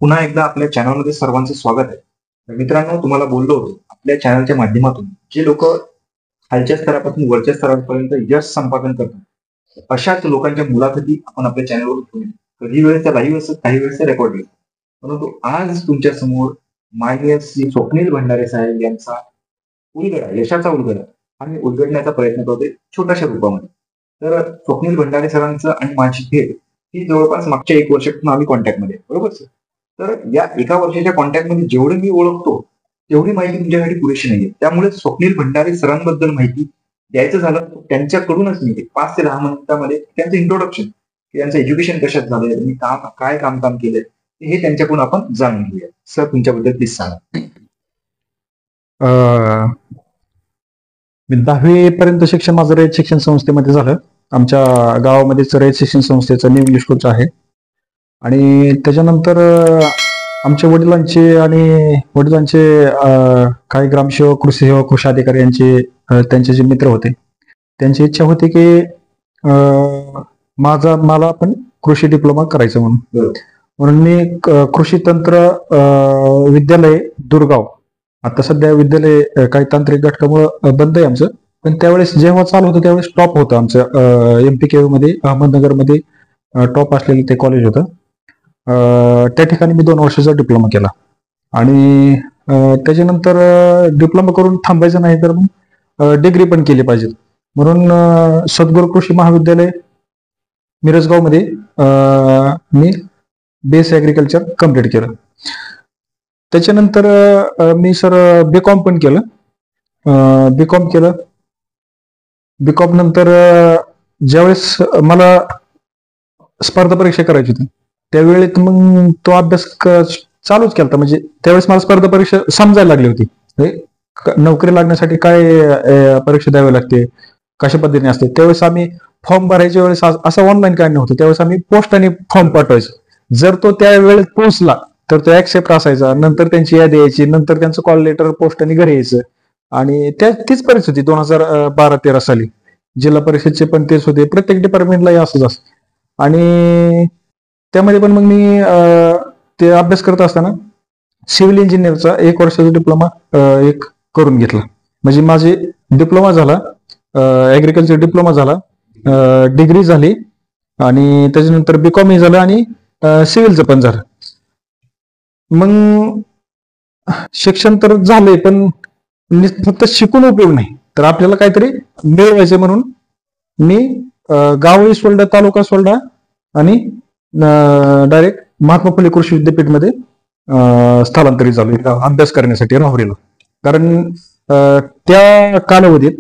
पुन्हा एकदा आपल्या चॅनलमध्ये सर्वांचं स्वागत आहे. तर मित्रांनो, तुम्हाला बोललो होतो आपल्या चॅनलच्या माध्यमातून जे लोक खालच्या स्तरापासून वरच्या स्तरापर्यंत यश संपादन करतात अशाच लोकांच्या मुलाखती आपण आपल्या चॅनलवर घेऊन येतो. कधी वेळेस लाईव्ह असत, काही वेळेस रेकॉर्ड असत. परंतु आज तुमच्या समोर माननीय श्री स्वप्नील भंडारे साहेब यांचा उलगडा, यशाचा उलगडा आम्ही उलगडण्याचा प्रयत्न करतोय छोट्याशा रूपामध्ये. तर स्वप्नील भंडारे सरांचं आणि माझी भेट ही जवळपास मागच्या 1 वर्षापासून आम्ही कॉन्टॅक्टमध्ये, बरोबर सर? तर या 1 वर्षाच्या कॉन्टॅक्टमध्ये जेवढे मी ओळखतो तेवढी माहिती तुमच्यासाठी पुरेशी नाहीये. त्यामुळे स्वप्नील भंडारे सरांबद्दल माहिती द्यायचं झालं त्यांच्याकडूनच मी 5 ते 10 मिनिटांमध्ये त्यांचं इंट्रोडक्शन, त्यांचं एज्युकेशन कशात झालंय, त्यांनी काय काम केलंय हे त्यांच्याकडून आपण जाणून घेऊया. सर, तुमच्याबद्दल प्लीज सांगा. मी 10वी पर्यंत शिक्षण माझं रयत शिक्षण संस्थेमध्ये झालं. आमच्या गावामध्येच रयत शिक्षण संस्थेचं न्यू इंग्लिश स्कूलचं आहे. आणि त्याच्यानंतर आमच्या वडिलांचे काही ग्रामसेवक, कृषी सेवक, कृषी अधिकारी यांचे त्यांचे जे मित्र होते त्यांची इच्छा होती की मला पण कृषी डिप्लोमा करायचं म्हणून मी कृषी तंत्र विद्यालय दुर्गाव, आता सध्या विद्यालय काही तांत्रिक घटकामुळे बंद आहे आमचं, पण त्यावेळेस जेव्हा चालू होतं त्यावेळेस टॉप होतं आमचं. MPK मध्ये अहमदनगरमध्ये टॉप असलेलं ते कॉलेज होतं. त्या ठिकाणी मी 2 वर्षाचा डिप्लोमा केला. आणि त्याच्यानंतर डिप्लोमा करून थांबायचं नाही तर मग डिग्री पण केली पाहिजे म्हणून सद्गुरू कृषी महाविद्यालय मिरजगावमध्ये मी BSc ऍग्रिकल्चर कम्प्लीट केलं. त्याच्यानंतर मी सर बीकॉम पण केलं. बीकॉम नंतर ज्यावेळेस मला स्पर्धा परीक्षा करायची होती त्यावेळेत मग तो अभ्यास चालूच केला. म्हणजे त्यावेळेस मला स्पर्धा परीक्षा समजायला लागली होती. नोकरी लागण्यासाठी काय परीक्षा द्यावी लागते, कशा पद्धतीने असते. त्यावेळेस आम्ही फॉर्म भरायच्या वेळेस असं ऑनलाईन काय नव्हतं. त्यावेळेस आम्ही पोस्टाने फॉर्म पाठवायचो. जर तो त्या वेळेत पोहोचला तर तो ऍक्सेप्ट असायचा. नंतर त्यांची यादी यायची, नंतर त्यांचं कॉल लेटर पोस्टाने घरी यायचं. आणि तीच परिस्थिती 2012-13 साली जिल्हा परिषदचे पण तेच होते. प्रत्येक डिपार्टमेंटलाही असंच असतं. आणि त्यामध्ये पण मग मी ते अभ्यास करत असताना सिव्हिल इंजिनिअरचा 1 वर्षाचा डिप्लोमा करून घेतला. म्हणजे माझे डिप्लोमा झाला, ऍग्रिकल्चर डिप्लोमा झाला, डिग्री झाली आणि त्याच्यानंतर बीकॉम झालं आणि सिव्हिलचं पण झालं. मग शिक्षण तर झालंय पण फक्त शिकून उपयोग नाही, तर आपल्याला काहीतरी मिळवायचं म्हणून मी गावही सोडला, तालुका सोडला आणि डायरेक्ट महात्मा फुले कृषी विद्यापीठमध्ये स्थलांतरित झालो अभ्यास करण्यासाठी राहुरीला. कारण त्या कालावधीत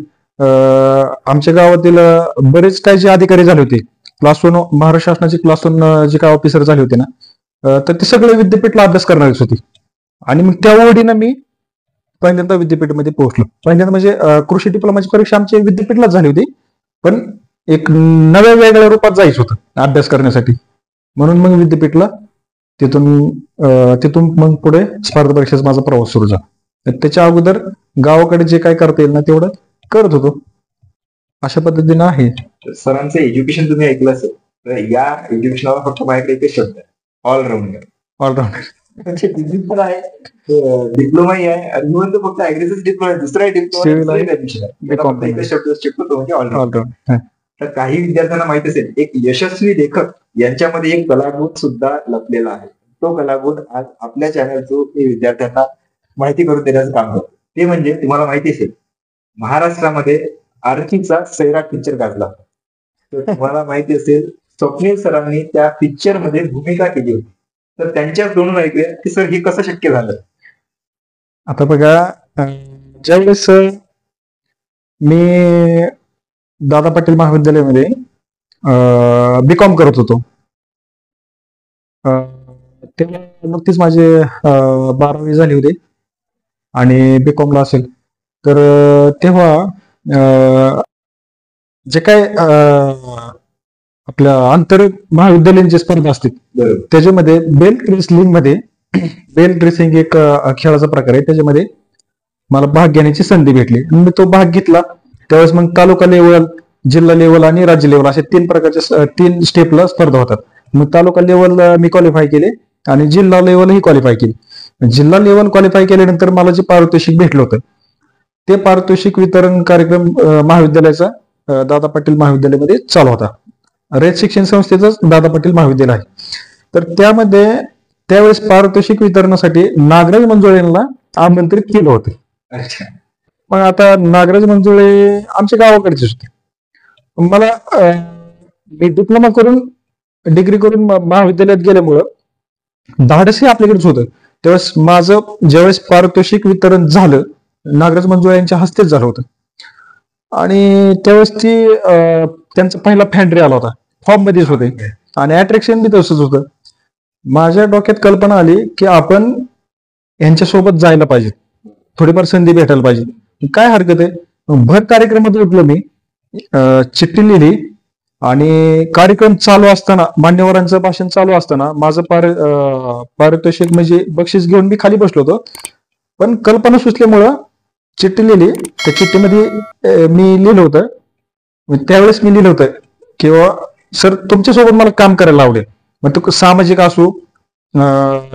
आमच्या गावातील बरेच काही जे अधिकारी झाले होते, क्लास 1 महाराष्ट्र शासनाचे क्लास 1 जे काय ऑफिसर झाले होते ना, तर ते सगळे विद्यापीठला अभ्यास करणारच होते. आणि मग त्या ओढीनं मी पहिल्यांदा विद्यापीठमध्ये पोहोचलो. पहिल्यांदा म्हणजे कृषी डिप्लोमाची परीक्षा आमच्या विद्यापीठलाच झाली होती, पण एक नव्या वेगळ्या रूपात जायचं होतं अभ्यास करण्यासाठी. म्हणून मग विद्यापीठला तिथून मग पुढे स्पर्धा परीक्षेचा माझा प्रवास सुरू झाला. त्याच्या अगोदर गावाकडे जे काय करता येईल ना तेवढं करत होतो. अशा पद्धतीनं आहे. सरांचं एज्युकेशन तुम्ही ऐकलं असेल तर या एज्युकेशनाला फक्त माझ्याकडे एकच शब्द आहे, ऑलराऊंडर. पण आहे, डिप्लोमाही आहे आणि फक्त ऍग्रीच डिप्लोमा, दुसरा डिप्लोमा एकच शब्द शिकतो म्हणजे ऑलराऊंडर. तर काही विद्यार्थ्यांना माहित असेल, एक यशस्वी लेखक यांच्यामध्ये एक कलागुण सुद्धा लपलेला आहे. तो कलागुण आज आपल्या चॅनल थ्रू विद्यार्थ्यांना माहिती करून देण्याचं काम करतो. ते म्हणजे तुम्हाला माहिती असेल, महाराष्ट्रामध्ये आर्चीचा सैराट पिक्चर गाजला. तर तुम्हाला माहिती असेल स्वप्नील सरांनी त्या पिक्चर मध्ये भूमिका केली होती. तर त्यांच्याच दोन ऐकूया की सर हे कसं शक्य झालं. आता बघा, ज्यावेळेस मी दादा पाटील महाविद्यालयामध्ये बीकॉम करत होतो तेव्हा नुकतीच माझे 12वी झाली होती आणि बीकॉमला असेल तर तेव्हा जे काय आपल्या आंतर महाविद्यालयीन स्पर्धा असते त्याच्यामध्ये बेल्ट रेसलिंग एक खेळाचा प्रकार आहे. त्याच्यामध्ये मला भाग घेण्याची संधी भेटली. मी तो भाग घेतला. त्यावेळेस मग तालुका लेवल, जिल्हा लेवल आणि राज्य लेवल असे 3 प्रकारच्या 3 स्टेपला स्पर्धा होतात. मग तालुका लेवल मी क्वालिफाय केले आणि जिल्हा लेवलही क्वालिफाय केली. जिल्हा लेवल क्वालिफाय केल्यानंतर मला जे पारितोषिक भेटलं होतं ते पारितोषिक वितरण कार्यक्रम महाविद्यालयाचा दादा पाटील महाविद्यालयामध्ये चालू होता. रयत शिक्षण संस्थेचंच दादा पाटील महाविद्यालय आहे. तर त्यामध्ये त्यावेळेस पारितोषिक वितरणासाठी नागराज मंजुळे यांना आमंत्रित केलं होतं. अच्छा. मग आता नागराज मंजुळे आमच्या गावाकडचेच होते. मला मी डिप्लोमा करून डिग्री करून महाविद्यालयात गेल्यामुळं धाडसही आपल्याकडेच होतं. त्यावेळेस माझं ज्यावेळेस पारितोषिक वितरण झालं नागराज मंजुळे यांच्या हस्तेच झालं होतं. आणि त्यावेळेस त्यांचा पहिला फॅन्ड्री आला होता, फॉर्म मध्येच होते आणि अट्रॅक्शन बी तसंच होतं. माझ्या डोक्यात कल्पना आली की आपण यांच्यासोबत जायला पाहिजे, थोडीफार संधी भेटायला पाहिजे, काय हरकत आहे. भर कार्यक्रमात उठलो मी, चिठ्ठी लिहिली आणि कार्यक्रम चालू असताना मान्यवरांचं भाषण चालू असताना माझं पारितोषिक म्हणजे बक्षीस घेऊन मी खाली बसलो होतो. पण कल्पना सुचल्यामुळं चिठ्ठी लिहिली. त्या चिठ्ठीमध्ये मी लिहिलं होतं, त्यावेळेस मी लिहिलं होतं किंवा सर तुमच्यासोबत मला काम करायला आवडेल. मग तो सामाजिक असो,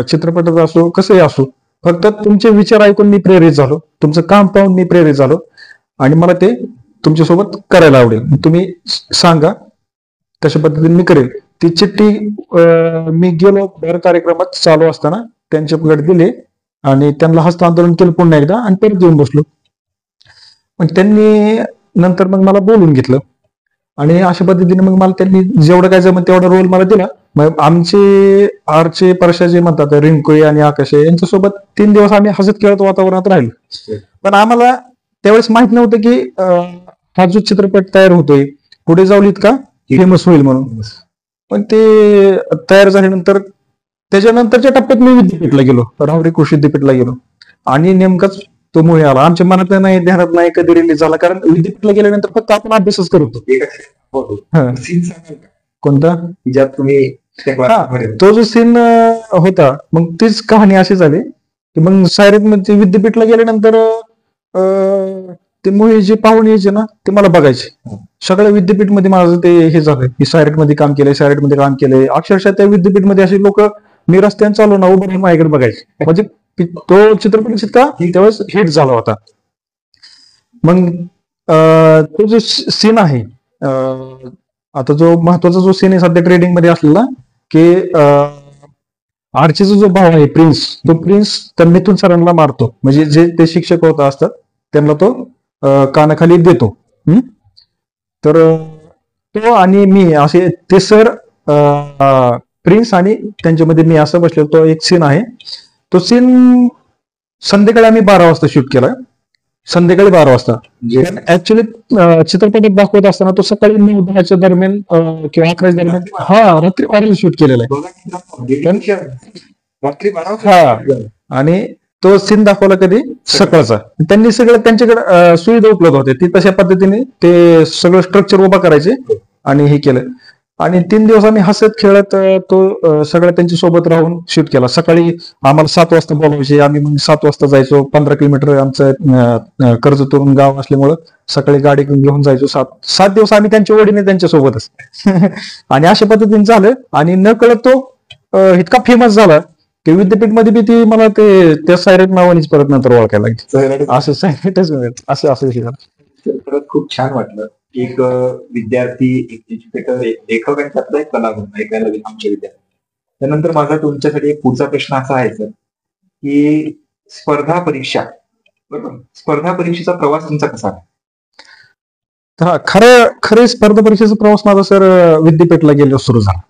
चित्रपटात असो, कसंही असो, फक्त तुमचे विचार ऐकून मी प्रेरित झालो, तुमचं काम पाहून मी प्रेरित झालो आणि मला ते तुमच्यासोबत करायला आवडेल. तुम्ही सांगा तशा पद्धतीने मी करेल. ती चिठ्ठी मी गेलो भर कार्यक्रमात चालू असताना त्यांच्याकडे दिले आणि त्यांना हस्तांतरण केलं पुन्हा एकदा आणि परत येऊन बसलो. मग त्यांनी नंतर मग मला बोलून घेतलं आणि अशा पद्धतीने मग मला त्यांनी जेवढं काय जमत तेवढा रोल मला दिला. मग आमचे आरचे परशा जे म्हणतात रिंकोई आणि आकाशे यांच्यासोबत 3 दिवस आम्ही हसत खेळत वातावरणात राहिलो. पण आम्हाला त्यावेळेस माहित नव्हतं की हा जो चित्रपट तयार होतोय पुढे जाऊन इतका फेमस होईल म्हणून. पण ते तयार झाल्यानंतर त्याच्यानंतरच्या टप्प्यात मी विद्यापीठला गेलो, राहुरी कृषी विद्यापीठला गेलो आणि नेमकाच तो मुळे आला. आमच्या मनात नाही, ध्यानात नाही कधी रिलीज झाला, कारण विद्यापीठला गेल्यानंतर फक्त आपण अभ्यासच करतो. सीन सांगाल का कोणता? ज्यात तुम्ही त्या क्लासमध्ये तो जो सीन होता, मग तीच कहाणी अशी झाली की मग सायरेत मध्ये विद्यापीठला गेल्यानंतर ते मुळे जे पाहुणे यायचे ना ते मला बघायचे. सगळ्या विद्यापीठमध्ये माझं ते हे झालं की सायरेट मध्ये काम केलंय, सायरेट मध्ये काम केलंय. अक्षरशः त्या विद्यापीठमध्ये असे लोक मी रस्त्याने चालू ना उभं माझ्याकडे बघायचे. म्हणजे तो चित्रपट इतका त्यावेळेस हिट झाला होता. मग तो जो सीन आहे, आता जो महत्वाचा जो सीन आहे सध्या ट्रेडिंग मध्ये असलेला की आर्चीचा जो भाव आहे प्रिन्स, तो प्रिन्स तर मिथुन सरांना मारतो. म्हणजे जे ते शिक्षक होत असतात त्यांना तो कानाखाली देतो. तर तो आणि मी असे ते सर प्रिन्स आणि त्यांच्यामध्ये मी असं बसलेलो. तो एक सीन आहे. तो सीन संध्याकाळी आम्ही 12 वाजता शूट केला. संध्याकाळी 12 वाजता. ऍक्च्युली चित्रपटात दाखवत असताना तो सकाळी 9-10च्या दरम्यान किंवा 11च्या दरम्यान रात्री 12ला शूट केलेला आहे. आणि तो सीन दाखवला कधी सकाळचा. त्यांनी सगळं त्यांच्याकडे सुविधा उपलब्ध होते, ती तशा पद्धतीने ते सगळं स्ट्रक्चर उभा करायचे आणि हे केलं. आणि 3 दिवस आम्ही हसत खेळत तो सगळं त्यांच्या सोबत राहून शूट केला. सकाळी आम्हाला 7 वाजता बोलायचे, आम्ही मग 7 वाजता जायचो. 15 किलोमीटर आमचं कर्जतवरून गाव असल्यामुळं सकाळी गाडी घेऊन जायचो. 7 दिवस आम्ही त्यांच्या ओढीने त्यांच्यासोबतच आणि अशा पद्धतीने झालं. आणि न कळत तो इतका फेमस झाला की विद्यापीठमध्ये बी ती मला ते त्या सायरेट नावानेच परत नंतर ओळखायला लागली. असं सायरेटच असं खरंच खूप छान वाटलं. एक विद्यार्थी, एक एज्युकेटर, एक लेखक आणि त्यातला एक कलावंत ऐकायला लागेल आमच्या विद्यार्थी. त्यानंतर माझा तुमच्यासाठी एक पुढचा प्रश्न असा आहे सर की स्पर्धा परीक्षा, बरोबर, स्पर्धा परीक्षेचा प्रवास तुमचा कसा आहे? तर खरे स्पर्धा परीक्षेचा प्रवास माझा सर विद्यापीठला गेलो सुरू झाला.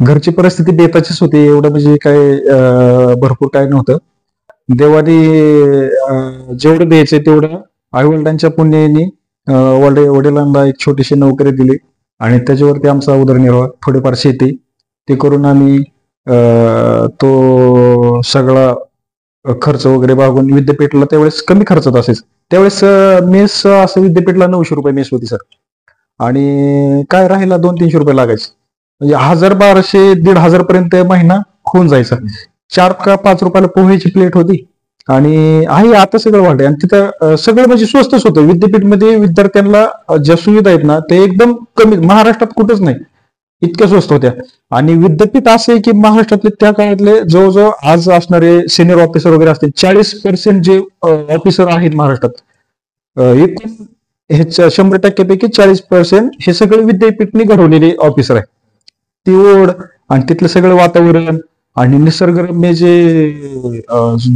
घरची परिस्थिती बेताचीच होती, एवढं म्हणजे काय भरपूर काय नव्हतं. देवाने जेवढं द्यायचंय तेवढं आई वडिलांच्या पुण्याने वडिलांना एक छोटीशी नोकरी दिली आणि त्याच्यावरती आमचा उदरनिर्वाह, थोडीफार शेती ते करून आम्ही तो सगळा खर्च वगैरे भागून विद्यापीठला त्यावेळेस कमी खर्चात असायचं. त्यावेळेस मेस असं विद्यापीठला 900 रुपये मेस होती सर. आणि काय राहिला 200-300 रुपये लागायचे. म्हणजे 1000-1200, 1500 पर्यंत महिना होऊन जायचा. 4 का 5 रुपयाला पोह्याची प्लेट होती. आणि आहे आता सगळं वाटतंय. आणि तिथं सगळं म्हणजे स्वस्तच होतं. विद्यापीठमध्ये विद्यार्थ्यांना ज्या सुविधा आहेत ना ते एकदम कमी, महाराष्ट्रात कुठंच नाही. इतक्या स्वस्त होत्या. आणि विद्यापीठ असे आहे की महाराष्ट्रातले त्या काळातले जवळजवळ आज असणारे सिनियर ऑफिसर वगैरे असतील 40% जे ऑफिसर आहेत महाराष्ट्रात, एकूण ह्याच्या 100% 40% हे सगळे विद्यापीठने घडवलेले ऑफिसर आहे. ती ओढ आणि तिथलं सगळं वातावरण आणि निसर्गरम्य जे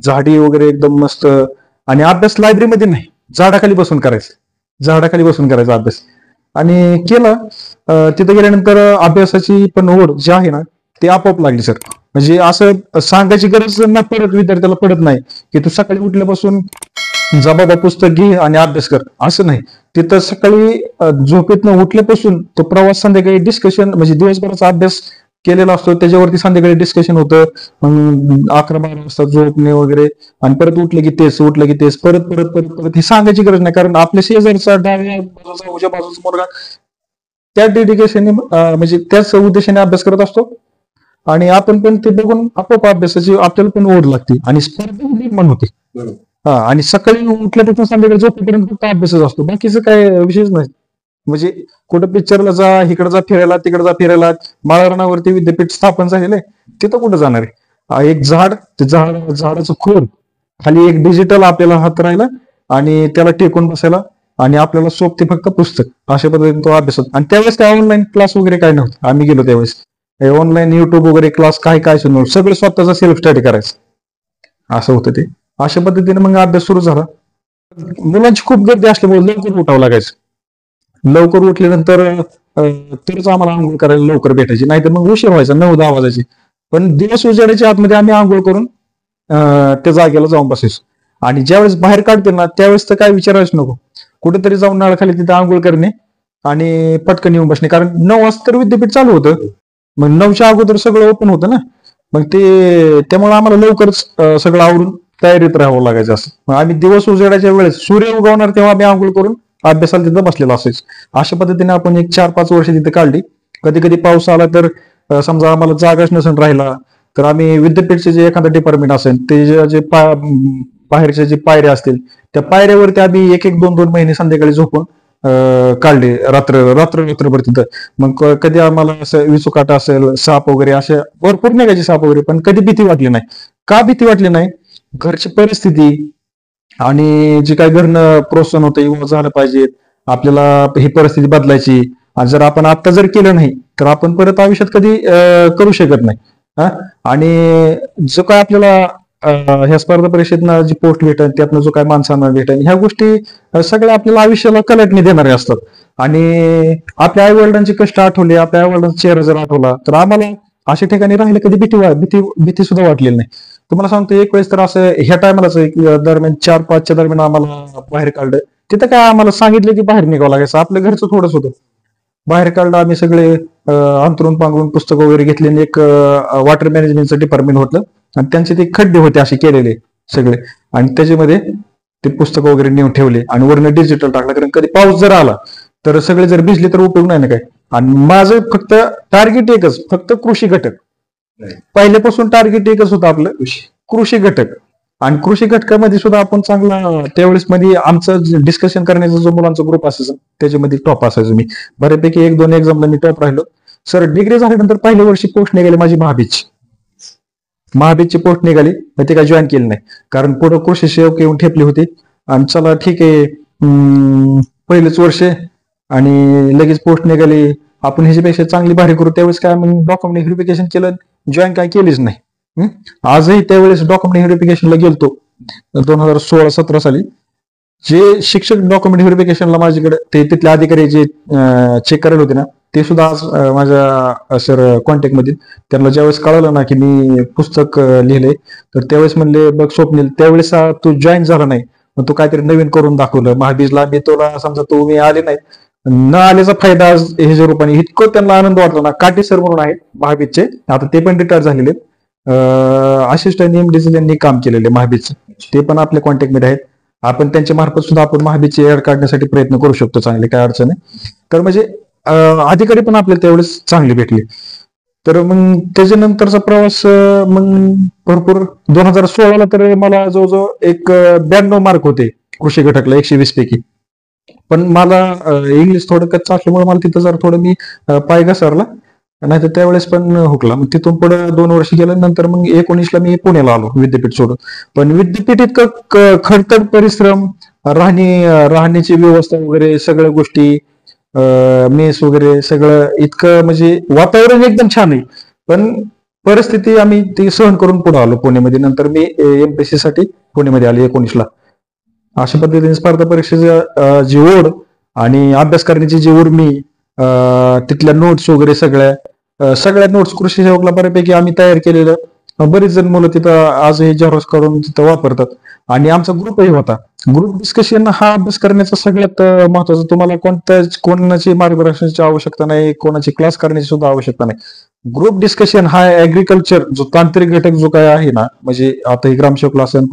झाडी वगैरे एकदम मस्त. आणि अभ्यास लायब्ररीमध्ये नाही, झाडाखाली बसून करायचं, झाडाखाली बसून करायचा अभ्यास. आणि केला तिथे गेल्यानंतर अभ्यासाची पण ओढ जी आहे ना ती आपोआप लागली सर. म्हणजे असं सांगायची गरज ना पडत, विद्यार्थ्याला पडत नाही की तू सकाळी उठल्यापासून जा बाबा पुस्तक घे आणि अभ्यास कर, असं नाही. तिथं सकाळी झोपेतनं उठल्यापासून तो प्रवास, संध्याकाळी डिस्कशन, म्हणजे दिवसभराचा अभ्यास केलेला असतो त्याच्यावरती संध्याकाळी डिस्कशन होतं. मग 11-12 वाजता झोपणे वगैरे, आणि परत उठलं की तेच, उठलं की तेच, परत परत परत परत. ही सांगायची गरज नाही, कारण आपल्या शेजारचा डाव्या बाजूचा उजव्या बाजूचा मुलगा त्या डेडिकेशनने म्हणजे त्याच उद्देशाने अभ्यास करत असतो. आणि आपण पण ते बघून आपोआप अभ्यासाची आपल्याला पण ओढ लागते आणि स्पर्धा निर्माण होते. हा, आणि सकाळी उठल्यापासून संध्याकाळी झोपेपर्यंत फक्त अभ्यासच असतो, बाकीचं काय विषयच नाही. म्हणजे कुठं पिक्चरला जा, इकडे जा फिरायला, तिकडे जा फिरायला. माळरानावरती विद्यापीठ स्थापन झालेलं आहे, तिथं कुठं जाणार आहे. एक झाड, ते झाडाचं खोड, खाली एक डिजिटल आपल्याला हात राहिला आणि त्याला टेकून बसायला, आणि आपल्याला सोबते फक्त पुस्तक. अशा पद्धतीने तो अभ्यास होता. आणि त्यावेळेस काय ऑनलाईन क्लास वगैरे काय नव्हतं, आम्ही गेलो त्यावेळेस ऑनलाईन युट्यूब वगैरे क्लास काय सुरू, सगळं स्वतःचा सेल्फ स्टडी करायचं, असं होतं ते. अशा पद्धतीने मग अभ्यास सुरू झाला. मुलांची खूप गर्दी असल्यामुळे लवकर उठावं लागायचं. लवकर उठल्यानंतर तरच आम्हाला आंघोळ करायला लवकर भेटायची, नाहीतर मग उशीर व्हायचा, 9-10 वाजायचे. पण दिवस उजेडाच्या आतमध्ये आम्ही आंघोळ करून त्या जागेला जाऊन बसायचो. आणि ज्यावेळेस बाहेर काढते ना त्यावेळेस तर काय विचारायच नको, कुठेतरी जाऊन नळाखाली तिथे आंघोळ करणे आणि पटकन येऊन बसणे. कारण 9 वाजता तर विद्यापीठ चालू होतं, मग 9च्या अगोदर सगळं ओपन होतं ना. मग त्यामुळे आम्हाला लवकरच सगळं आवरून तयारीत राहावं लागायचं. असं मग आम्ही दिवस उजेडाच्या वेळेस सूर्य उगवणार तेव्हा आम्ही आंघोळ करून अभ्यासाला तिथं बसलेलो असायचं. अशा पद्धतीने आपण एक 4-5 वर्ष तिथे काढली. कधी कधी पाऊस आला तर समजा आम्हाला जागाच नसेल राहिला तर आम्ही विद्यापीठचे जे एखादं डिपार्टमेंट असेल ते जे बाहेरच्या जे पायऱ्या असतील त्या पायऱ्यावरती आम्ही 1-2 महिने संध्याकाळी झोपून काढले, रात्रभर तिथं. मग कधी आम्हाला असं विचुकाटा असेल, साप वगैरे, असे भरपूर निघायचे साप वगैरे, पण कधी भीती वाटली नाही. का भीती वाटली नाही? घरची परिस्थिती आणि जे काही घरनं प्रोत्साहन होतं, युवा झालं पाहिजे, आपल्याला ही परिस्थिती बदलायची, आणि जर आपण आता जर केलं नाही तर आपण परत आयुष्यात कधी करू शकत नाही. आणि जो काय आपल्याला ह्या स्पर्धा परीक्षेतनं जी पोस्ट भेटेल, त्यातनं जो काय माणसांना भेटेल, ह्या गोष्टी सगळ्या आपल्याला आयुष्याला कलाटणी देणारे असतात. आणि आपल्या आई वडिलांचे कष्ट आठवले, आपल्या आई वडिलांचा चेहरा जर आठवला तर आम्हाला अशा ठिकाणी राहिले कधी भीती सुद्धा वाटलेली नाही. तुम्हाला सांगतो, एक वेळेस तर असं ह्या टायमालाच दरम्यान 4-5च्या दरम्यान आम्हाला बाहेर काढलं. तिथं काय आम्हाला सांगितलं की बाहेर निघावं लागायचं, आपल्या घरचं थोडंच होतं. बाहेर काढलं आम्ही सगळे, अंतरून पांघरून पुस्तक वगैरे घेतले, आणि एक वॉटर मॅनेजमेंटचं डिपार्टमेंट होतं आणि त्यांचे ते खड्डे होते असे केलेले सगळे, आणि त्याच्यामध्ये ते पुस्तक वगैरे नेऊन ठेवले आणि वरनं डिजिटल टाकलं. कारण कधी पाऊस जर आला तर सगळे जर भिजले तर उपयोग नाही ना काय. आणि माझं फक्त टार्गेट एकच, फक्त कृषी घटक. पहिल्यापासून टार्गेट एकच होतं आपलं, कृषी घटक. आणि कृषी घटकामध्ये सुद्धा आपण चांगला, त्यावेळेस मध्ये आमचं डिस्कशन करण्याचा जो मुलांचा ग्रुप असायचा त्याच्यामध्ये टॉप असायचो मी. बऱ्यापैकी 1-2 एक्झामला मी टॉप राहिलो. सर डिग्री झाल्यानंतर पहिल्या वर्षी पोस्ट निघाली माझी महाबीजची पोस्ट निघाली, ते काय जॉईन केली नाही, कारण पुढे कृषी सेवक येऊन ठेपली होती. आणि चला ठीक आहे, पहिलेच वर्ष आणि लगेच पोस्ट निघाली, आपण ह्याच्यापेक्षा चांगली भारी करू. त्यावेळेस काय मग डॉक्युमेंट व्हेरिफिकेशन केलं, जॉईन काय केलीच नाही. आजही त्यावेळेस डॉक्युमेंट व्हेरिफिकेशनला गेलतो 2016-17 साली. जे शिक्षक डॉक्युमेंट व्हेरिफिकेशनला माझ्याकडे ते तिथले अधिकारी जे चेक करायला होते ना, ते सुद्धा आज माझ्या सर कॉन्टॅक्ट मध्ये. त्यांना ज्यावेळेस कळलं ना की मी पुस्तक लिहिले तर त्यावेळेस म्हणले, बघ स्वप्नील, त्यावेळेस तू जॉईन झाला नाही, मग तू काहीतरी नवीन करून दाखवलं महाबीजला. मी तुला समजा तुम्ही आले नाही, न आल्याचा फायदा आज ह्याच्या रूपाने इतकं त्यांना आनंद वाटला ना. काटे सर म्हणून आहेत महाबीजचे, आता ते पण रिटायर झालेले, असिस्टंट एमडीसी त्यांनी काम केलेले महाबीजचं, ते पण आपल्या कॉन्टॅक्ट मध्ये आहेत. आपण त्यांच्या मार्फत सुद्धा आपण महाबीजची ऍड काढण्यासाठी प्रयत्न करू शकतो, चांगले, काय अडचण आहे. तर म्हणजे अधिकारी पण आपल्याला त्यावेळेस चांगले भेटले. तर मग त्याच्यानंतरचा प्रवास मग भरपूर. 2016ला तर मला जवळजवळ एक 92 मार्क होते कृषी घटकला 120 पैकी. पण मला इंग्लिश थोडं कच्चं असल्यामुळे मला तिथं जर थोडं मी पाय घसरला नाही तर त्यावेळेस पण हुकला. मग तिथून पुढे 2 वर्ष गेलं. नंतर मग 19ला मी पुण्याला आलो विद्यापीठ सोडून. पण विद्यापीठ इतकं खडतर परिश्रम, राहण्याची व्यवस्था वगैरे सगळ्या गोष्टी, मेस वगैरे सगळं इतकं म्हणजे वातावरण एकदम छान आहे. पण परिस्थिती आम्ही ती सहन करून पुढे आलो पुण्यामध्ये. नंतर मी एमपीएससी साठी पुण्यामध्ये आले 19ला. अशा पद्धतीने स्पर्धा परीक्षेची जी ओढ आणि अभ्यास करण्याची जी उर्मी, तिथल्या नोट्स वगैरे सगळ्या नोट्स कृषी सेवकला बऱ्यापैकी आम्ही तयार केलेलं. बरेच जण मुलं तिथं आजही झेरॉक्स करून तिथं वापरतात. आणि आमचा ग्रुपही होता. ग्रुप डिस्कशन हा अभ्यास करण्याचा सगळ्यात महत्वाचा. तुम्हाला कोणाची मार्गदर्शनाची आवश्यकता नाही, कोणाची क्लास करण्याची सुद्धा आवश्यकता नाही. ग्रुप डिस्कशन हा ऍग्रिकल्चर जो तांत्रिक घटक जो काय आहे ना, म्हणजे आता ही ग्रामसेवकला असेल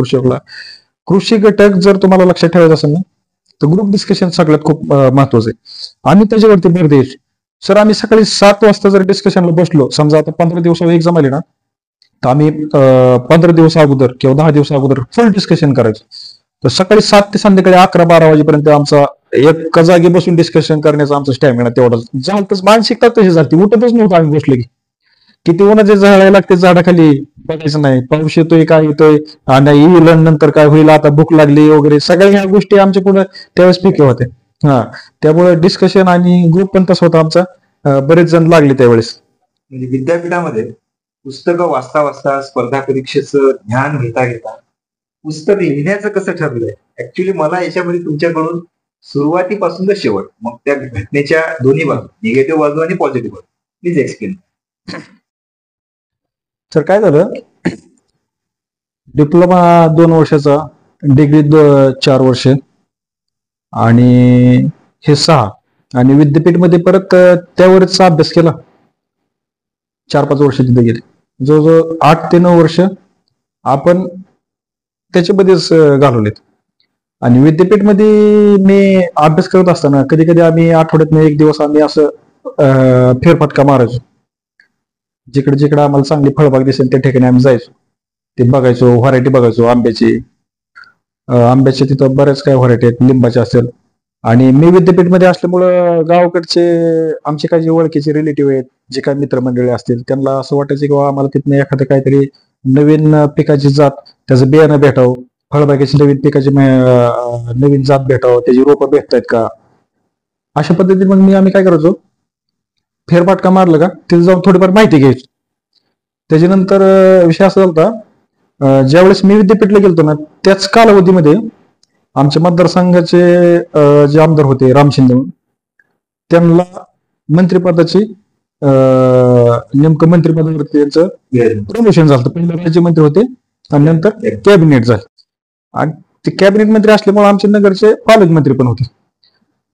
कृषी घटक जर तुम्हाला लक्षात ठेवायचा असेल ना, तर ग्रुप डिस्कशन सगळ्यात खूप महत्वाचं आहे. आम्ही त्याच्यावरती भर द्यायचो. सर आम्ही सकाळी 7 वाजता जर डिस्कशनला बसलो, समजा आता 15 दिवसावर एक्झाम आली ना, तर आम्ही 15 दिवस अगोदर किंवा 10 दिवस अगोदर फुल डिस्कशन करायचो. तर सकाळी 7 ते संध्याकाळी 11-12 वाजेपर्यंत आमचा एका जागी बसून डिस्कशन करण्याचा आमचा स्टॅमिना तेवढा झालं. मानसिकता तशी झाली, उठतच नव्हतं आम्ही बसलो की. किती उन्हाचे झाडायला लागते झाडाखाली बघायचं नाही, पाऊस येतोय काय येतोय, आणि येईल नंतर काय होईल, आता भूक लागली वगैरे सगळ्या ह्या गोष्टी आमच्या पुढे त्यावेळेस पिके होते. हा, त्यामुळे डिस्कशन आणि ग्रुप पण तसा होता आमचा. बरेच जण लागले त्यावेळेस. म्हणजे विद्यापीठामध्ये पुस्तकं वाचता वाचता, स्पर्धा परीक्षेचं ज्ञान घेता घेता पुस्तक लिहिण्याचं कसं ठरलंय? ऍक्च्युली मला याच्यामध्ये तुमच्याकडून सुरुवातीपासून तर शेवट, मग त्या घटनेच्या दोन्ही बाजू, निगेटिव्ह बाजू आणि पॉझिटिव्ह बाजू, प्लीज एक्सप्लेन. तर काय झालं, डिप्लोमा 2 वर्षाचा, डिग्री 4 वर्ष, आणि हे 6, आणि विद्यापीठमध्ये परत त्यावरच अभ्यास केला. 4-5 वर्ष तिथे गेले. जवळजवळ 8 ते 9 वर्ष आपण त्याच्यामध्येच घालवलेत. आणि विद्यापीठमध्ये मी अभ्यास करत असताना कधी कधी आम्ही आठवड्यातून 1 दिवस आम्ही असं फेरफटका मारायचो. जिकडे जिकडे आम्हाला चांगली फळबाग दिसेल त्या ठिकाणी आम्ही जायचो. ते बघायचो, व्हरायटी बघायचो आंब्याची. आंब्याचे तिथं बऱ्याच काही व्हरायटी आहेत, लिंबाच्या असेल. आणि मी विद्यापीठमध्ये असल्यामुळं गावाकडचे आमचे काही जे ओळखीचे रिलेटिव्ह आहेत, जे काही मित्रमंडळी असतील, त्यांना असं वाटायचं की बाबा आम्हाला तिथनं एखादं काहीतरी नवीन पिकाची जात, त्याचं बियाणं भेटावं, फळबागेची नवीन पिकाची नवीन जात भेटावं, त्याची रोपं भेटतायत का. अशा पद्धतीने मग आम्ही काय करायचो, फेरफटका मारलं का तिथे जाऊन थोडीफार माहिती घ्यायची. त्याच्यानंतर विषय असा होता, ज्यावेळेस मी विद्यापीठला गेलतो ना, त्याच कालावधीमध्ये आमच्या मतदारसंघाचे जे आमदार होते राम शिंदे, त्यांना मंत्रिपदाची नेमकं मंत्रिपदावरती त्यांचं प्रमोशन झालं. पहिलं राज्यमंत्री होते आणि नंतर कॅबिनेट झालं. आणि ते कॅबिनेट मंत्री असल्यामुळे आमचे नगरचे पालकमंत्री पण होते.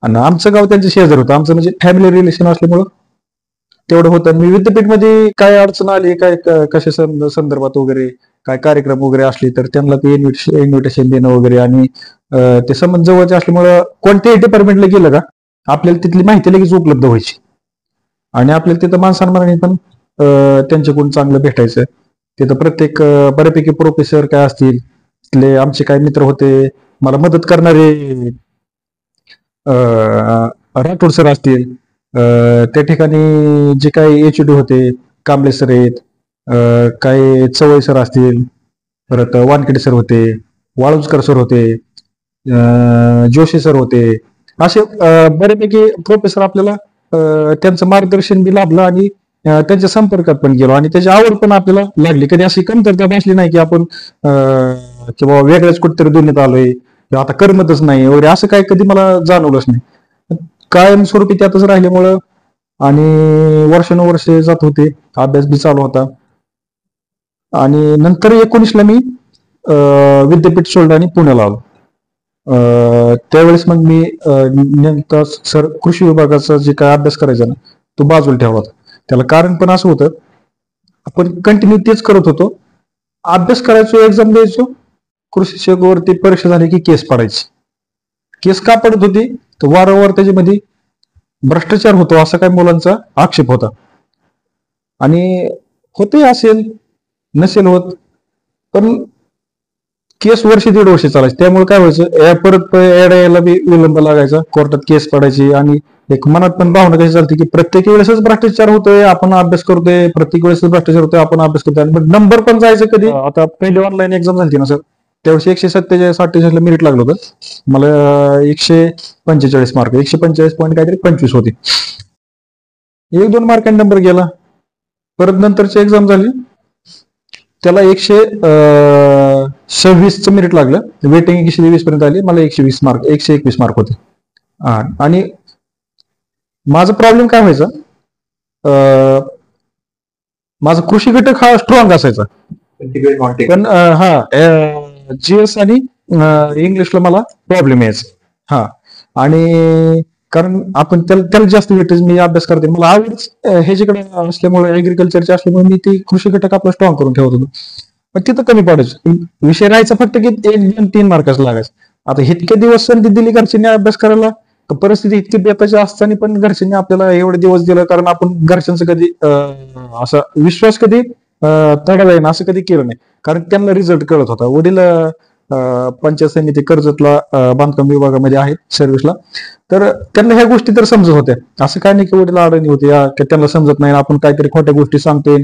आणि आमचं गाव त्यांच्या शेजार होतं. आमचं म्हणजे फॅमिली रिलेशन असल्यामुळं तेवढं होतं. मी विद्यापीठमध्ये काय अडचण आली, काय कशा संदर्भात वगैरे काय कार्यक्रम वगैरे असले तर त्यांना ते इन्व्हिटेशन देणं वगैरे. आणि ते संबंध जवळचे असल्यामुळं कोणत्याही डिपार्टमेंटला गेलं का आपल्याला तिथली माहिती लगेच उपलब्ध व्हायची. आणि आपल्याला तिथं मान सन्मानाने पण त्यांच्याकडून चांगलं भेटायचं. तिथं प्रत्येक बऱ्यापैकी प्रोफेसर काय असतील, तिथले आमचे काही मित्र होते, मला मदत करणारे राठोड सर असतील, त्या ठिकाणी जे काही एचओडी होते, कांबळे सर आहेत, काही चवळे सर असतील, परत वानखेडे सर होते, वाळुंजकर सर होते, जोशी सर होते. असे बऱ्यापैकी प्रोफेसर आपल्याला त्यांचं मार्गदर्शन बी लाभलं आणि त्यांच्या संपर्कात पण गेलो आणि त्याची आवड पण आपल्याला लागली. कधी अशी कमतरता भासली नाही की आपण किंवा वेगळ्याच कुठेतरी दुनियेत आलोय किंवा आता करमतच नाही वगैरे, असं काही कधी मला जाणवलंच नाही. कायमस्वरूपी त्यातच राहिल्यामुळं आणि वर्षानुवर्ष जात होते, अभ्यास बी चालू होता. आणि नंतर 19ला मी विद्यापीठ सोडलं आणि पुण्याला आलो. त्यावेळेस मग मी नेमका सर कृषी विभागाचा जे काय अभ्यास करायचा ना, तो बाजूला ठेवला होता. त्याला कारण पण असं होतं, आपण कंटिन्यू तेच करत होतो, अभ्यास करायचो, एक्झाम द्यायचो, कृषी सेवकावरती परीक्षा झाली की केस पडायची. केस का पडत होती तर वारंवार त्याच्यामध्ये भ्रष्टाचार होतो असा काही मुलांचा आक्षेप होता. आणि होते, असेल नसेल होत, पण केस वर्ष दीड वर्ष चालायचे. त्यामुळे काय व्हायचं, परत यायला बी विलंब लागायचा, कोर्टात केस पडायची. आणि एक मनात पण भावना कशी चालते की प्रत्येक वेळेसच भ्रष्टाचार होतोय, आपण अभ्यास करतोय, प्रत्येक वेळेस भ्रष्टाचार होतोय, आपण अभ्यास करतोय, आणि नंबर पण जायचं कधी. आता पहिली ऑनलाईन एक्झाम झाली ना सर, त्यावेळेस 147 मेरिट लागलं होतं मला. 145 मार्क, 145 पॉईंट काहीतरी 25 होते. 1-2 मार्कांनी नंबर गेला. परत नंतरची एक्झाम झाली, त्याला 126 मेरिट लागलं. वेटिंग 120 पर्यंत आली, मला 121 मार्क होते. आणि माझा प्रॉब्लेम काय व्हायचा, माझा कृषी घटक हा स्ट्रॉंग असायचा, पण जीएस आणि इंग्लिशला मला प्रॉब्लेम यायचा. आणि कारण आपण त्याला जास्त वेटेज मी अभ्यास करते, मला आवड ह्याच्याकडे असल्यामुळे, ऍग्रिकल्चरचे असल्यामुळे मी ते कृषी घटक आपला स्ट्रॉंग करून ठेवत होतो. पण तिथं कमी पडायचं, विषय राहायचा फक्त की 1-2-3 मार्काचं लागायचं. आता इतके दिवस संधी दिली घरच्यांनी अभ्यास करायला, परिस्थिती इतकी बेताची असताना पण घरच्यांनी आपल्याला एवढे दिवस दिलं, कारण आपण घरच्यांचं कधी असा विश्वास कधी तडा जाईन असं कधी केलं नाही. कारण त्यांना रिझल्ट कळत होता. वडील पंचायत समिती कर्जतला बांधकाम विभागामध्ये आहेत सर्व्हिसला, तर त्यांना ह्या गोष्टी तर समजत होत्या. असं काय नाही की वडील अडणी होते त्यांना समजत नाही, आपण काहीतरी खोट्या गोष्टी सांगतोय,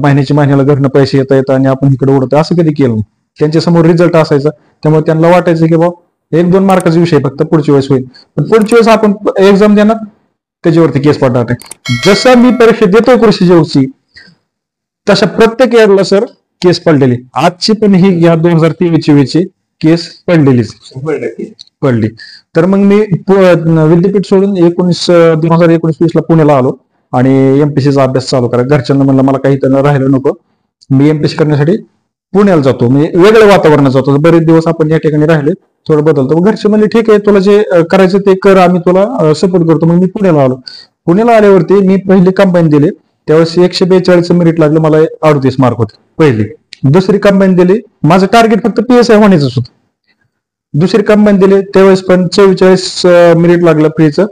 महिन्याला घरनं पैसे येत आणि आपण इकडे उडतोय, असं कधी केलं नाही. त्यांच्या समोर रिझल्ट असायचा, त्यामुळे त्यांना वाटायचं की बाबा 1-2 मार्काचा विषय फक्त, पुढच्या वेळेस होईल. पण पुढच्या वेळेस आपण एक्झाम देणार, त्याच्यावरती केस पडणार नाही. जसं मी परीक्षा देतोय कृषी जेवची, तशा प्रत्येक इयरला सर केस पडलेली. आजची पण ही या 2023 ची केस पडली. तर मग मी विद्यापीठ सोडून 2019-20 ला पुण्याला आलो आणि एमपीसीचा अभ्यास चालू करा. घरच्यांना म्हणलं मला काही त्यांना राहिलं नको, मी एमपीसी करण्यासाठी पुण्याला जातो, म्हणजे वेगळ्या वातावरणात जातो. बरेच दिवस आपण या ठिकाणी राहिले, थोडं बदलतो. घरचे म्हणले ठीक आहे, तुला जे करायचं ते कर, आम्ही तुला सपोर्ट करतो. मग मी पुण्याला आलो. पुण्याला आल्यावरती मी पहिली कंबाईन दिली, त्यावेळेस 142 मेरिट लागलं, मला 38 मार्क होते पहिली. दुसरी कंबाईन दिली, माझं टार्गेट फक्त पीएसआय होण्याचंच होतं. दुसरी कंबाईन दिली, त्यावेळेस पण 44 मेरिट लागलं फ्रीचं,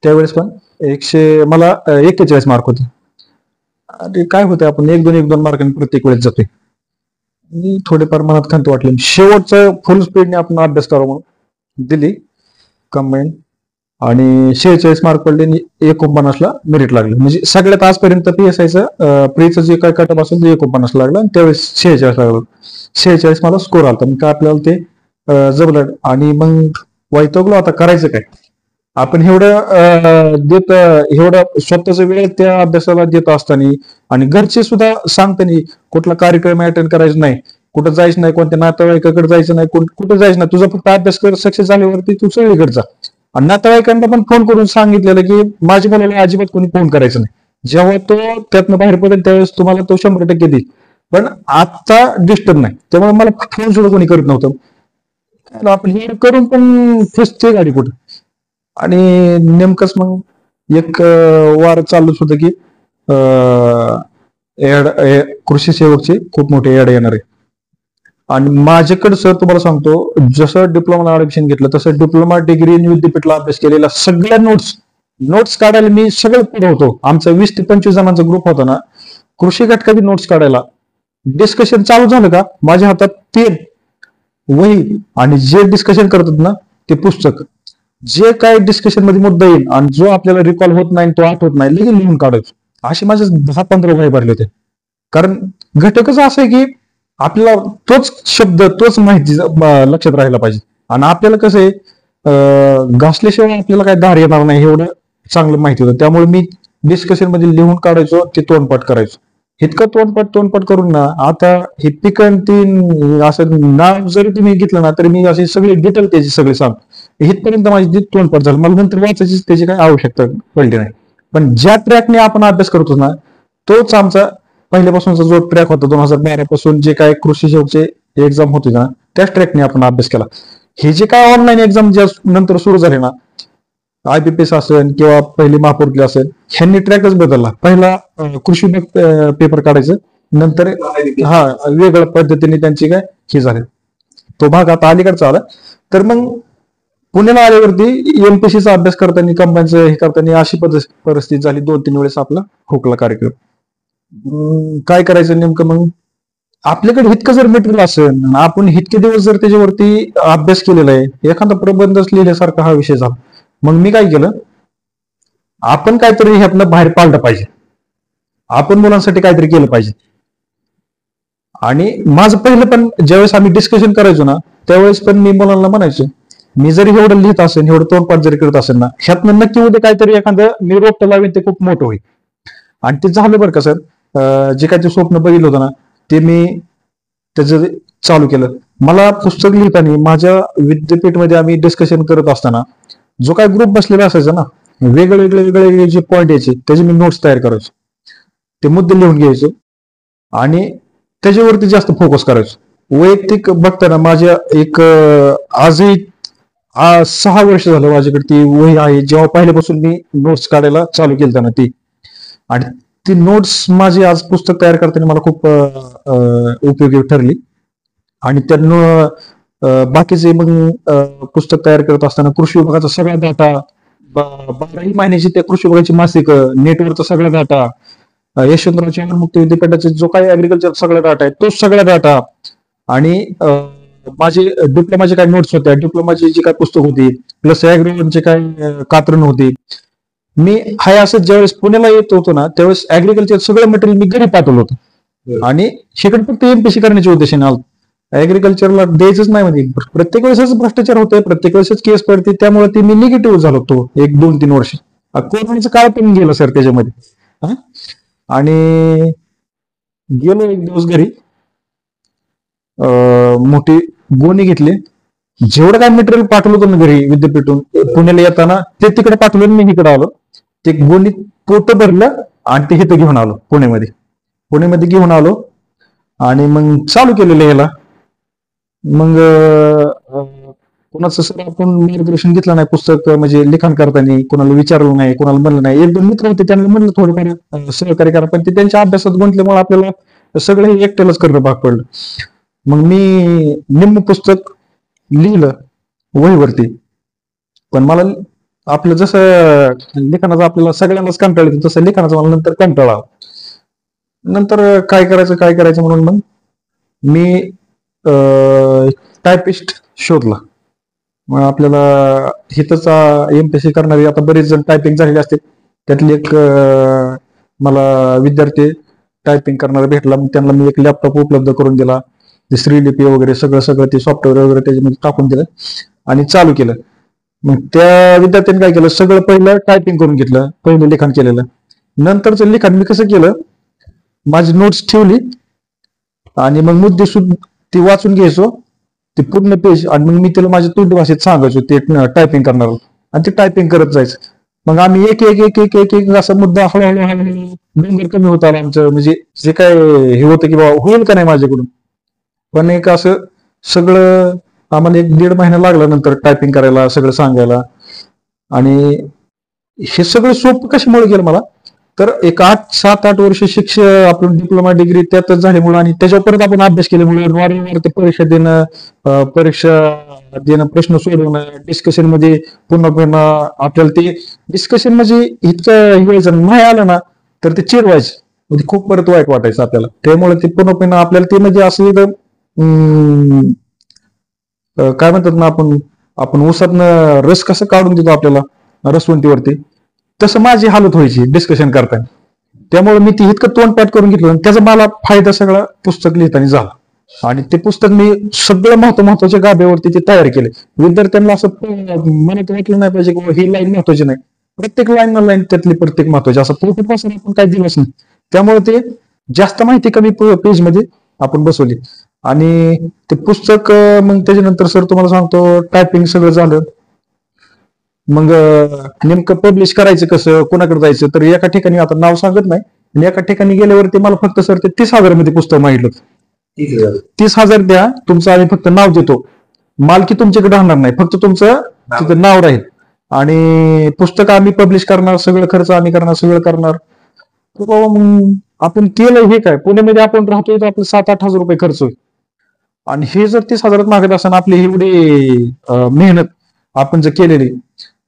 त्यावेळेस पण मला 41 मार्क होते. आणि काय होतं, आपण 1-2 मार्कांनी प्रत्येक वेळेस जातोय. थोडेफार मनात खंत वाटली, शेवटचं फुल स्पीडने आपण अभ्यास करावा म्हणून दिली कंबाईन, आणि 46 मार्क पडले आणि 49ला मेरिट लागलं. म्हणजे सगळ्यात आजपर्यंत पीएसआयचं प्रीचं जे काय कटअप असेल ते 49 लागलं, आणि त्यावेळेस 46 लागलं. 46 मला स्कोर आला. मग काय आपल्याला ते जमलं, आणि मग वैतागलो, आता करायचं काय. आपण एवढं स्वतःचा वेळ त्या अभ्यासाला देत असताना, आणि घरचे सुद्धा सांगताना कुठला कार्यक्रम अटेंड करायचा नाही, कुठं जायचं नाही, कोणत्या नातेवाईकाकडे जायचं नाही, कुठं जायचं नाही, तुझा फक्त अभ्यास कर, सक्सेस झाल्यावरती तू सगळीकडे जा. आणि नातेवाईकांना पण फोन करून सांगितलेलं की माझ्या मुलाला अजिबात कोणी फोन करायचं नाही, जेव्हा तो त्यातनं बाहेर पडेल त्यावेळेस तुम्हाला तो 100% देईल, पण आता डिस्टर्ब नाही. त्यामुळे मला फोन सुद्धा कोणी करत नव्हतं. आपण हे करून पण फसते गाडी कुठं. आणि नेमकंच मग एक वार चालूच होतं की कृषी सेवकचे खूप मोठे ऍड येणार आहे. आणि माझ्याकडे सर तुम्हाला सांगतो, जसं डिप्लोमाला ऍडमिशन घेतलं तसं डिप्लोमा डिग्री विद्यापीठला अभ्यास केलेला सगळ्या नोट्स काढायला मी सगळं पुढे होतो. आमचा 20 ते 25 जणांचा ग्रुप होता ना, कृषी घटकाची नोट्स काढायला. डिस्कशन चालू झालं का माझ्या हातात पेन, वही, आणि जे डिस्कशन करतात ना ते पुस्तक, जे काय डिस्कशन मध्ये मुद्दा येईल आणि जो आपल्याला रिकॉल होत नाही, तो आठवत नाही, लगेच लिहून काढायचो. असे माझे 10-15 वही भरले होते. कारण घटकच असं आहे की आपल्याला तोच शब्द, तोच माहिती लक्षात राहायला पाहिजे. आणि आपल्याला कसं आहे, घासल्याशिवाय आपल्याला काय धार येणार नाही एवढं चांगलं माहिती होतं. त्यामुळे मी डिस्कशन मध्ये लिहून काढायचो, ते तोंडपाठ करायचो. इतकं तोंडपाठ करून ना, आता हे पिकन तीन असं नाव जरी तुम्ही घेतलं ना, तरी मी असे सगळे डिटेल त्याची सगळे सांगतो. इथपर्यंत माझी तोंडपाठ झालं, मला नंतर वाचायची त्याची काही आवश्यकता पडली नाही. पण ज्या ट्रॅकने आपण अभ्यास करतो ना, तोच आमचा पहिल्यापासूनचा जो ट्रॅक होता 2012 पासून, जे काय कृषी सेवकचे एक्झाम होते ना, त्याच ट्रॅकने आपण अभ्यास केला. हे जे काय ऑनलाईन एक्झाम ज्या नंतर सुरू झाले ना, IBPS असेल किंवा पहिली महापूर्ती असेल, ह्यांनी ट्रॅकच बदलला. पहिला कृषी पेपर काढायचं, नंतर वेगळ्या पद्धतीने त्यांची काय हे झाले, तो भाग आता अलीकडचा आला. तर मग पुण्याला आल्यावरती एमपीसीचा अभ्यास करताना, कंबाईनचं हे करताना अशी परिस्थिती झाली. 2-3 वेळेस आपला हुकला कार्यक्रम. काय करायचं नेमकं, मग आपल्याकडे इतकं जर मटेरियल असेल, आपण इतके दिवस जर त्याच्यावरती अभ्यास केलेला आहे, एखादा प्रबंधच लिहिल्यासारखा हा विषय झाला. मग मी काय केलं, आपण काहीतरी ह्यातनं बाहेर पाडलं पाहिजे, आपण मुलांसाठी काहीतरी केलं पाहिजे. आणि माझं पहिलं पण ज्यावेळेस आम्ही डिस्कशन करायचो ना, त्यावेळेस पण मी मुलांना म्हणायचो, मी जरी एवढं लिहित असेल, एवढं तोंडपाठ जरी करत असेल ना, ह्यातनं नक्की उद्या काहीतरी एखादं मी रोपटं लावेन ते खूप मोठं होईल. आणि ते झालं बरं का सर. जे काही ते स्वप्न बघितलं होतं ना, ते मी त्याचं चालू केलं. मला पुस्तक लिहिताना माझ्या विद्यापीठमध्ये आम्ही डिस्कशन करत असताना जो काही ग्रुप बसलेला असायचा ना, वेगळे जे पॉईंट यायचे त्याचे मी नोट्स तयार करायचो, ते मुद्दे लिहून घ्यायचो आणि त्याच्यावरती जास्त फोकस करायचो. वैयक्तिक बघताना माझ्या एक आजही 6 वर्ष झालं माझ्याकडे ती वही आहे, जेव्हा पहिल्यापासून मी नोट्स काढायला चालू केलं ना ती. आणि ती नोट्स माझी आज पुस्तक तयार करताना मला खूप उपयोगी ठरली. आणि त्यानं बाकीचे मग पुस्तक तयार करत असताना कृषी विभागाचा सगळा डाटा, 12ही महिन्याची त्या कृषी विभागाची मासिक, नेटवरचा सगळा डाटा, यशवंतराव चव्हाण मुक्त विद्यापीठाचा जो काही ऍग्रिकल्चर सगळा डाटा आहे, तो सगळा डाटा. आणि माझे डिप्लोमाचे काही नोट्स होत्या, डिप्लोमाची जी काही पुस्तक होती, प्लस ऍग्रिकल्चरचे काही कात्रण होती. मी हाय असं ज्यावेळेस पुण्याला येत होतो ना, त्यावेळेस ऍग्रिकल्चर सगळं मटेरियल मी घरी पाठवलं होतं. आणि शिकण फक्त एमपीसी करण्याच्या उद्देशाने आलो, ऍग्रिकल्चरला द्यायचंच नाही. म्हणजे प्रत्येक वेळेसच भ्रष्टाचार होतोय, प्रत्येक वेळेसच केस पडते, त्यामुळे ते मी निगेटिव्ह झालो होतो 1-2-3 वर्ष. कोरोनाचा काळ पण गेला सर त्याच्यामध्ये. आणि गेलो एक दिवस घरी, मोठी गोणी घेतली, जेवढं काय मटेरियल पाठवलं होतं ना घरी विद्यापीठून पुण्याला येताना, ते तिकडे पाठवलं, मी इकडे आलो. ते गोणी पोट भरलं आणि ते इथं घेऊन आलो पुण्यामध्ये घेऊन आलो. आणि मग चालू केलेलं याला. मग कोणाचं सर आपण मार्गदर्शन घेतलं नाही, पुस्तक म्हणजे लिखाण करताना कोणाला विचारलं नाही, कोणाला म्हणलं नाही. 1-2 मित्र होते, त्यांना म्हणलं थोडंफार सहकार्य करा, पण ते त्यांच्या अभ्यासात गुंतल्यामुळे आपल्याला सगळं हे एकट्यालाच करणं भाग पडलं. मग मी निम्म पुस्तक लिहिलं वहीवरती. पण मला आपलं जसं लिखाणाचं आपल्याला सगळ्यांनाच कंटाळा येतो, तसं लिखाणाचं मला नंतर कंटाळा आला. नंतर काय करायचं म्हणून मग मी टायपिस्ट शोधला. मग आपल्याला हिथंच एमपीएससी करणारे आता बरेच जण टायपिंग झालेले असते, त्यातले एक मला विद्यार्थी टायपिंग करणारा भेटला. मग त्यांना मी एक लॅपटॉप उपलब्ध करून दिला, ते श्रीलिपी वगैरे सगळं ते सॉफ्टवेअर वगैरे त्याच्यामध्ये टाकून दिलं आणि चालू केलं. मग त्या विद्यार्थ्यांनी काय केलं, सगळं पहिलं टायपिंग करून घेतलं, पहिलं लिखाण केलेलं. नंतरचं लिखाण मी कसं केलं, माझी नोट्स ठेवली आणि मग मुद्दे ती वाचून घ्यायचो, ते पूर्ण पेज, आणि मग मी त्याला माझ्या तोंडी भाषेत सांगायचो ते टायपिंग करणार, आणि ते टायपिंग करत जायचं. मग आम्ही एक एक एक एक एक एक असा मुद्दा हळूहळू डोंगर कमी होत आला आमचं. म्हणजे जे काय हे होतं की बाबा होईल का नाही माझ्याकडून, पण एक असं सगळं आम्हाला 1-1.5 महिना लागला नंतर टायपिंग करायला, सगळं सांगायला. आणि हे सगळं सोपं कशामुळे गेलं मला, तर एक 7-8 वर्ष शिक्षण, आपलं डिप्लोमा डिग्री त्यातच झाल्यामुळे, आणि त्याच्यावर परत आपण अभ्यास केल्यामुळे, वारंवार ते परीक्षा देणं, प्रश्न सोडवणं, डिस्कशन मध्ये पुन्हा आपल्याला ते डिस्कशन म्हणजे इतकं व्हायचं, नाही आलं ना तर ते चिडवायचं, म्हणजे खूप परत वाईट वाटायचं आपल्याला. त्यामुळे ते पुन्हा आपल्याला ते म्हणजे असं काय म्हणतात ना, आपण ऊसातनं रस कसं काढून देतो आपल्याला रसवंतीवरती, तसं माझी हालत व्हायची डिस्कशन करताना. त्यामुळे मी ती इतकं तोंडपाठ करून घेतलं, आणि त्याचा मला फायदा सगळा पुस्तक लिहिताना झाला. आणि ते पुस्तक मी सगळं महत्वाच्या गाभ्यावरती ते तयार केले. विद्यार्थ्यांना असं मनात वाटलं नाही पाहिजे की ही लाईन महत्वाची नाही, प्रत्येक लाईन त्यातली प्रत्येक महत्वाची, असं पोट पासून आपण काही दिवस नाही. त्यामुळे ते जास्त माहिती कमी पेज मध्ये आपण बसवली. आणि ते पुस्तक मग त्याच्यानंतर सर तुम्हाला सांगतो, टायपिंग सगळं झालं. मग नेमकं पब्लिश करायचं कसं, कोणाकडे जायचं, तर एका ठिकाणी, आता नाव सांगत नाही, आणि एका ठिकाणी गेल्यावरती मला फक्त सर ते 30,000 मध्ये पुस्तक मागितलं. 30,000 द्या, तुमचं आम्ही फक्त नाव देतो, मालकी तुमच्याकडे राहणार नाही, फक्त तुमचं तिथं नाव राहील, आणि पुस्तक आम्ही पब्लिश करणार, सगळं खर्च आम्ही करणार, सगळं करणार. तर बाबा मग आपण केलं हे काय, पुण्यामध्ये आपण राहतोय तर आपलं 7-8 हजार रुपये खर्च होईल, आणि हे जर 30,000 मागत असताना आपली एवढी मेहनत आपण जर केलेली,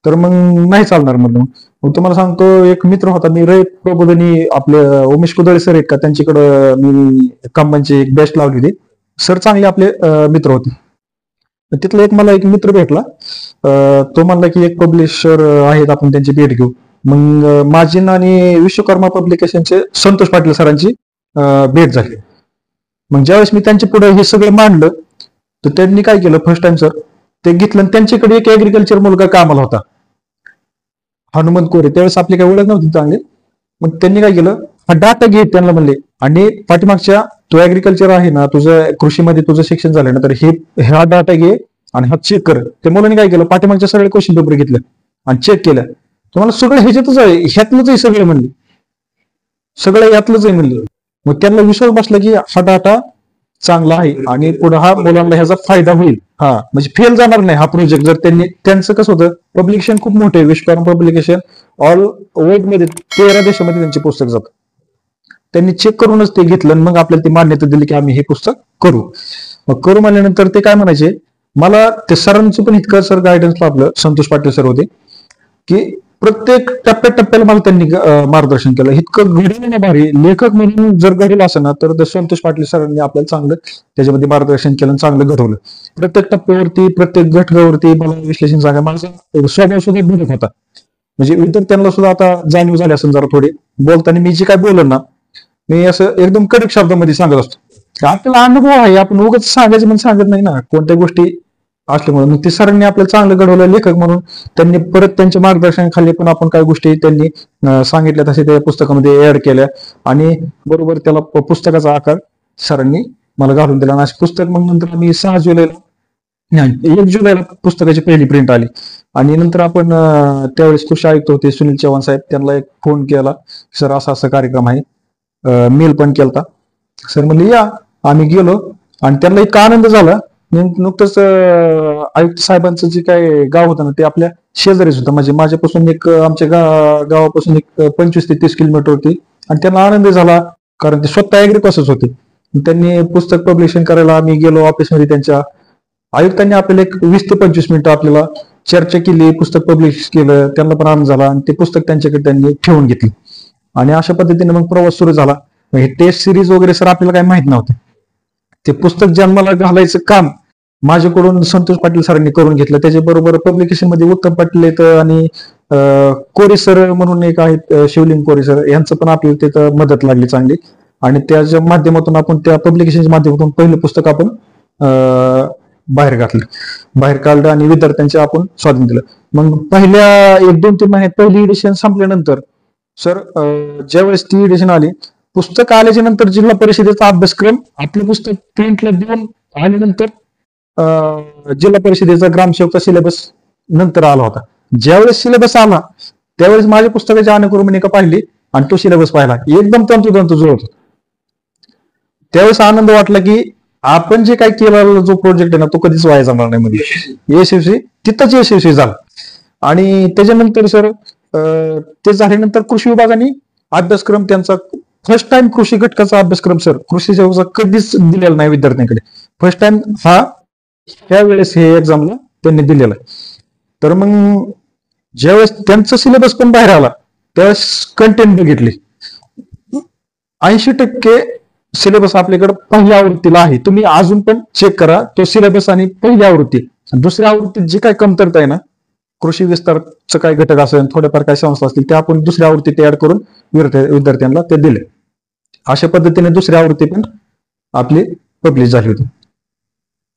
तर मग नाही चालणार म्हणलं. मग तुम्हाला सांगतो, एक मित्र होता, मी रयत प्रबोधिनी, आपले उमेश कुदळे सर आहेत का, त्यांच्याकडं मी कंबाईनची एक बॅच लावली होती. सर चांगले आपले मित्र होते. तर तिथला मला एक मित्र भेटला. तो म्हणला की एक पब्लिशर आहेत, आपण त्यांची भेट घेऊ. मग माझी आणि विश्वकर्मा पब्लिकेशनचे संतोष पाटील सरांची भेट झाली. मग ज्यावेळेस मी त्यांच्या पुढे हे सगळं मांडलं, तर त्यांनी काय केलं, फर्स्ट टाइम सर ते घेतलं आणि त्यांच्याकडे एक ऍग्रिकल्चर मुलगा कामाला होता, हनुमंत कोरे. त्यावेळेस आपली काही ओळख नव्हती चांगली. मग त्यांनी काय केलं, हा डाटा घे त्यांना म्हणले, आणि पाठीमागच्या तो ऍग्रिकल्चर आहे ना, तुझं कृषीमध्ये तुझं शिक्षण झालं ना, तर हा डाटा घे आणि हा चेक कर. त्या मुलांनी काय केलं, पाठीमागच्या सगळे क्वेश्चन पेपर घेतले आणि चेक केलं. तुम्हाला सगळं ह्याच्यातच आहे, ह्यातलंच आहे सगळं म्हणले, सगळं यातलंच आहे म्हणले. मग त्यांना विश्वास बसला की हा डाटा चांगला आहे आणि पुढे हा मुलांना ह्याचा फायदा होईल. हा म्हणजे फेल जाणार नाही हा प्रोजेक्ट. जर त्यांचं कसं होतं, पब्लिकेशन खूप मोठे आहे, विश्वकर्मा पब्लिकेशन ऑल वर्ल्ड मध्ये 13 देशामध्ये त्यांचे पुस्तक जातं. त्यांनी चेक करूनच ते घेतलं आणि मग आपल्याला ती मान्यता दिली की आम्ही हे पुस्तक करू. मग करू म्हणल्यानंतर ते काय म्हणायचे, मला ते सरांचं पण इतकं सर गायडन्स लाभलं, संतोष पाटील सर होते, की प्रत्येक टप्प्याटप्प्याला मला त्यांनी मार्गदर्शन केलं. इतकं घडेल ना भारी लेखक म्हणून जर घडेल असं ना, तर संतोष पाटील सरांनी आपल्याला चांगलं त्याच्यामध्ये मार्गदर्शन केलं, चांगलं घडवलं. प्रत्येक टप्प्यावरती, प्रत्येक घटकावरती मला विश्लेषण सांगा. माझा स्वभाव सुद्धा बदलत होता, म्हणजे विद्यार्थ्यांना सुद्धा आता जाणीव झाली असेल जरा थोडी. बोलताना मी जे काय बोललो ना, मी असं एकदम कडक शब्दामध्ये सांगत असतो. आपल्याला अनुभव आहे, आपण उगाच सांगायचं म्हणून सांगत नाही ना कोणत्या गोष्टी असल्यामुळे. मग ते सरांनी आपल्याला चांगलं घडवलं लेखक म्हणून. त्यांनी परत त्यांच्या मार्गदर्शनाखाली पण आपण काही गोष्टी त्यांनी सांगितल्या तसे त्या पुस्तकामध्ये ऍड केल्या, आणि बरोबर त्याला पुस्तकाचा आकार सरांनी मला घालून दिला. आणि पुस्तक मग नंतर आम्ही 6 जुलैला, 1 जुलैला पुस्तकाची पहिली प्रिंट आली. आणि नंतर आपण त्यावेळेस कृषी आयुक्त होते सुनील चव्हाण साहेब, त्यांना एक फोन केला, सर असा असा कार्यक्रम आहे, मेल पण केलता. सर म्हणले या. आम्ही गेलो आणि त्यांना इतका आनंद झाला. नुकतंच आयुक्त साहेबांचं जे काय गाव होतं ना, ते आपल्या शेजारीच होतं, म्हणजे माझ्यापासून एक आमच्या गावापासून एक 25 ते 30 किलोमीटर होती. आणि त्यांना आनंद झाला, कारण ते स्वतः ऍग्रिकॉसच होते. त्यांनी पुस्तक पब्लिशिंग करायला आम्ही गेलो ऑफिसमध्ये त्यांच्या. आयुक्तांनी आपल्याला एक 20 ते 25 मिनिटं आपल्याला चर्चा केली, पुस्तक पब्लिश केलं, त्यांना पण आनंद झाला. आणि ते पुस्तक त्यांच्याकडे त्यांनी ठेवून घेतलं. आणि अशा पद्धतीने मग प्रवास सुरू झाला. हे टेस्ट सिरीज वगैरे सर आपल्याला काही माहित नव्हतं. ते पुस्तक जन्माला घालायचं काम माझ्याकडून संतोष पाटील सरांनी करून घेतलं. त्याच्याबरोबर पब्लिकेशन मध्ये उत्तम पाटील येतं आणि कोरे सर म्हणून एक आहेत, शिवलिंग कोरे सर, यांचं पण आपल्याला तिथं मदत लागली चांगली. आणि त्याच्या माध्यमातून आपण त्या पब्लिकेशनच्या माध्यमातून पहिलं पुस्तक आपण बाहेर काढलं आणि विद्यार्थ्यांच्या आपण स्वाधीन दिलं. मग पहिल्या 1-2-3 महिन्यात पहिली एडिशन संपल्यानंतर सर ज्यावेळेस ती एडिशन आली, पुस्तक आल्याच्या नंतर जिल्हा परिषदेचा अभ्यासक्रम आपलं पुस्तक प्रिंटला देऊन आल्यानंतर जिल्हा परिषदेचा ग्रामसेवकचा सिलेबस नंतर आला होता. ज्यावेळेस सिलेबस आला त्यावेळेस माझ्या पुस्तकाची अनुक्रमणिका पाहिली आणि तो सिलेबस पाहिला, एकदम तंतोतंत जुळत. त्यावेळेस आनंद वाटला की आपण जे काही केलेला जो प्रोजेक्ट आहे ना, तो कधीच वाया जाणार नाही. म्हणजे यशस्वी तिथंच यशस्वी झाला. आणि त्याच्यानंतर सर ते झाल्यानंतर कृषी विभागाने अभ्यासक्रम त्यांचा फर्स्ट टाइम कृषी घटकाचा अभ्यासक्रम सर कृषी सेवेचा कधीच दिलेला नाही विद्यार्थ्यांकडे. फर्स्ट टाइम हा त्यावेळेस हे एक्झामला त्यांनी दिलेला आहे. तर मग ज्यावेळेस त्यांचा सिलेबस पण बाहेर आला त्यावेळेस कंटेंट बघितली, 80% सिलेबस आपल्याकडे पहिल्या आवृत्तीला आहे. तुम्ही अजून पण चेक करा तो सिलेबस आणि पहिली आवृत्ती. दुसऱ्या आवृत्तीत जी काही कमतरता आहे ना, कृषी विस्तारचं काही घटक असेल, थोड्याफार काही संस्था असतील, त्या आपण दुसऱ्या आवृत्तीत ऍड करून विद्यार्थ्यांना ते दिले. अशा पद्धतीने दुसरी आवृत्ती पण आपली पब्लिश झाली होती.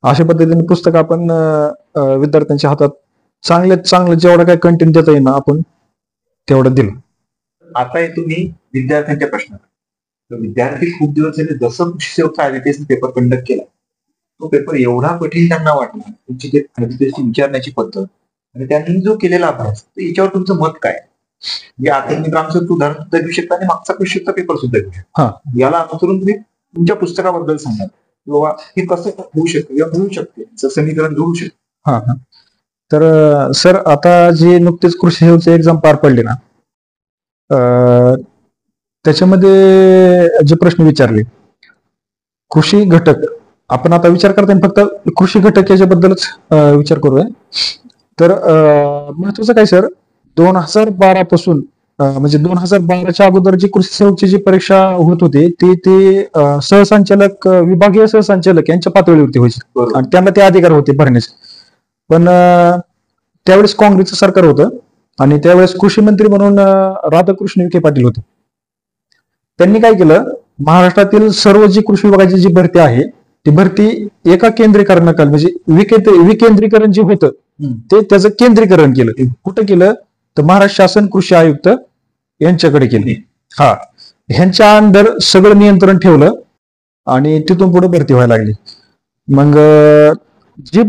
अशा पद्धतीने पुस्तक आपण विद्यार्थ्यांच्या हातात चांगल्यात चांगलं जेवढं काही कंटेंट देता येईल ना, आपण तेवढं दिलं. आता येतो मी विद्यार्थ्यांच्या प्रश्नात. विद्यार्थी खूप दिवस झाले जसं कृषी सेवकचा ॲजिटेशन पेपर कंडक्ट केला, तो पेपर एवढा कठीण त्यांना वाटला, त्यांची जे ॲजिटेशन विचारण्याची पद्धत आणि त्यांनी जो केलेला अभ्यास, तर याच्यावर तुमचं मत काय? म्हणजे आता मी ग्रामसेवक उदाहरण सुद्धा घेऊ शकता आणि मागचा कृषीचा पेपर सुद्धा घेऊ शकता. याला अनुसरून तुम्ही तुमच्या पुस्तकाबद्दल सांगा, बाबा हे कसं होऊ शकतं किंवा होऊ शकते, समीकरण जोडू शकते. तर सर आता जे नुकतेच कृषी सेवेचे एक्झाम पार पडले ना, त्याच्यामध्ये जे प्रश्न विचारले कृषी घटक, आपण आता विचार करताना फक्त कृषी घटक याच्याबद्दलच विचार करूया. तर महत्वाचं काय सर, 2012 पासून म्हणजे 2012च्या अगोदर जी कृषी सेवकची जी परीक्षा होत होती ती सहसंचालक, विभागीय सहसंचालक यांच्या पातळीवरती व्हायची बरोबर. आणि त्यांना ते अधिकार होते भरण्याचे. पण त्यावेळेस काँग्रेसचं सरकार होतं आणि त्यावेळेस कृषी मंत्री म्हणून राधाकृष्ण विखे पाटील होते. त्यांनी काय केलं, महाराष्ट्रातील सर्व जी कृषी विभागाची जी भरती आहे ती भरती एका केंद्रीकरणाखाली, म्हणजे विकेंद्रीकरण जे होतं ते त्याचं केंद्रीकरण केलं. कुठं केलं तर महाराष्ट्र शासन कृषी आयुक्त यांच्याकडे केले. हा, ह्यांच्या अंडर सगळं नियंत्रण ठेवलं आणि तिथून पुढे भरती व्हायला लागली. मग जी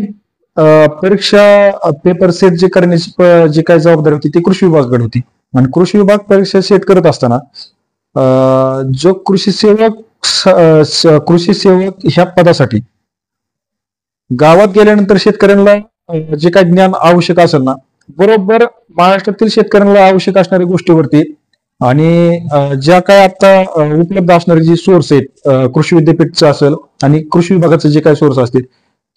परीक्षा पेपर सेट जे करण्याची जी काय जबाबदारी होती ती कृषी विभागाकडे होती. आणि कृषी विभाग परीक्षा सेट करत असताना जो कृषी सेवक ह्या पदासाठी गावात गेल्यानंतर शेतकऱ्यांना जे काही ज्ञान आवश्यक असेल ना, बरोबर महाराष्ट्रातील शेतकऱ्यांना आवश्यक असणाऱ्या गोष्टीवरती आणि ज्या काय आता उपलब्ध असणारे जे सोर्स आहेत, कृषी विद्यापीठचं असेल आणि कृषी विभागाचे जे काही सोर्स असतील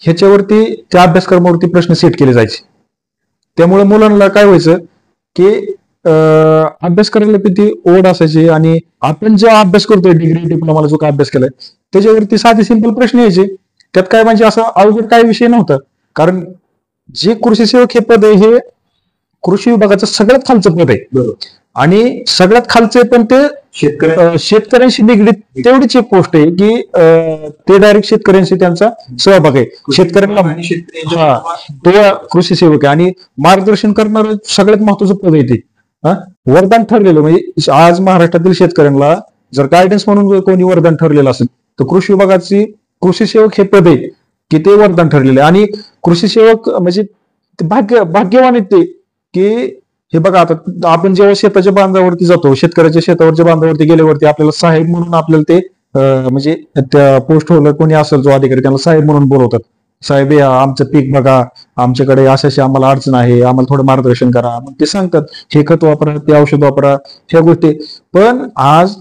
ह्याच्यावरती त्या अभ्यासक्रमावरती प्रश्न सेट केले जायचे. त्यामुळे मुलांना काय व्हायचं की अभ्यास करायला किती ओढ असायची आणि आपण जो अभ्यास करतोय डिग्री डिप्लोमाला जो काय अभ्यास केलाय त्याच्यावरती साधे सिंपल प्रश्न यायचे. त्यात काय म्हणजे असं अवघड काय विषय नव्हता. कारण जे कृषी सेवक हे पद आहे हे कृषी विभागाचं सगळ्यात खालचं पद आहे. बरोबर. आणि सगळ्यात खालचे पण ते शेतकऱ्यांशी निगडीत तेवढीच एक पोस्ट आहे की ते डायरेक्ट शेतकऱ्यांशी त्यांचा सहभाग आहे. शेतकऱ्यांना तो कृषी सेवक आहे आणि मार्गदर्शन करणारं सगळ्यात महत्वाचं पद आहे ते. वरदान ठरलेलं, म्हणजे आज महाराष्ट्रातील शेतकऱ्यांना जर गायडन्स म्हणून कोणी वरदान ठरलेलं असेल तर कृषी विभागाची कृषी सेवक हे पद आहे की ते वरदान ठरलेलं आहे. आणि कृषी सेवक म्हणजे भाग्यवान आहेत ते की हे बघा, आता आपण जेव्हा शेताच्या बांधावरती जातो, शेतकऱ्याच्या शेतावरच्या बांधावरती गेल्यावरती आपल्याला साहेब म्हणून आपल्याला ते म्हणजे त्या पोस्ट होल्डर कोणी असेल जो अधिकारी त्यांना साहेब म्हणून बोलवतात. साहेब या आमचं पीक बघा, आमच्याकडे अशी आम्हाला अडचण आहे, आम्हाला थोडं मार्गदर्शन करा. मग ते सांगतात हे खत वापरा, ते औषध वापरा, ह्या गोष्टी. पण आज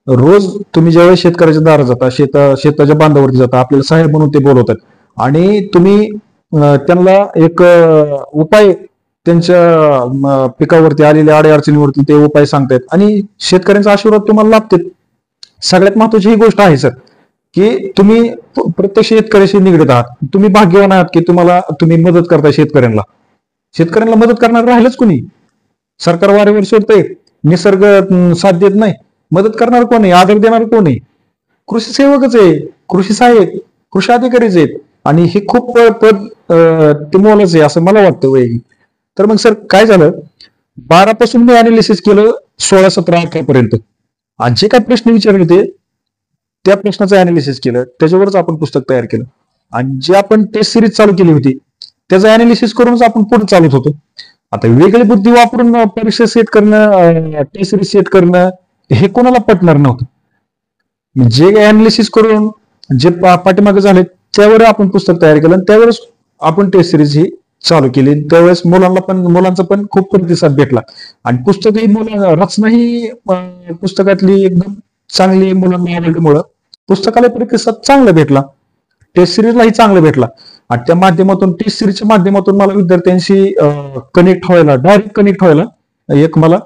रोज तुम्ही ज्यावेळी शेतकऱ्याच्या दारात जाता, शेताच्या बांधावरती जाता, आपल्याला साहेब म्हणून ते बोलवतात आणि तुम्ही त्यांना एक उपाय त्यांच्या पिकावरती आलेल्या अडचणीवरती ते उपाय सांगतायत आणि शेतकऱ्यांचा आशीर्वाद तुम्हाला लाभतात. सगळ्यात महत्वाची ही गोष्ट आहे सर की तुम्ही प्रत्येक शेतकऱ्याशी निगडीत आहात. तुम्ही भाग्यवान आहात की तुम्ही मदत करताय शेतकऱ्यांना मदत करणार राहिलंच कुणी. सरकार वारेवर सोडतंय, निसर्ग साथ देत नाही, मदत करणार कोण आहे, आदर देणार कोण आहे? कृषी सेवकच आहे, कृषी सहाय्यक, कृषी अधिकारीच आहेत. आणि हे खूप पद ते मोलाचं आहे असं मला वाटतं वैयक्तिक. तर मग सर काय झालं, 12 पासून मी अनालिसिस केलं 16, 17, 18 पर्यंत. आणि जे काय प्रश्न विचारले होते त्या प्रश्नाचं अनालिसिस केलं, त्याच्यावरच आपण पुस्तक तयार केलं. आणि जे आपण टेस्ट सिरीज चालू केली होती त्याचं अनालिसिस करूनच आपण पुढे चालत होतो. आता वेगळी बुद्धी वापरून परीक्षा सेट करणं, टेस्ट सिरीज सेट करणं हे कोणाला पटणार नव्हतं. जे अनालिसिस करून जे पाठीमागे झाले त्यावर आपण पुस्तक तयार केलं आणि त्यावेळेस आपण टेस्ट सिरीज ही चालू केली. त्यावेळेस मुलांचा पण खूप प्रतिसाद भेटला आणि पुस्तक ही रचना ही पुस्तकातली एकदम चांगली मुलांना आवडल्यामुळं पुस्तकाला प्रतिसाद चांगला भेटला, टेस्ट सिरीजलाही चांगला भेटला. आणि त्या माध्यमातून टेस्ट सिरीजच्या माध्यमातून मला विद्यार्थ्यांशी डायरेक्ट कनेक्ट व्हायला एक मला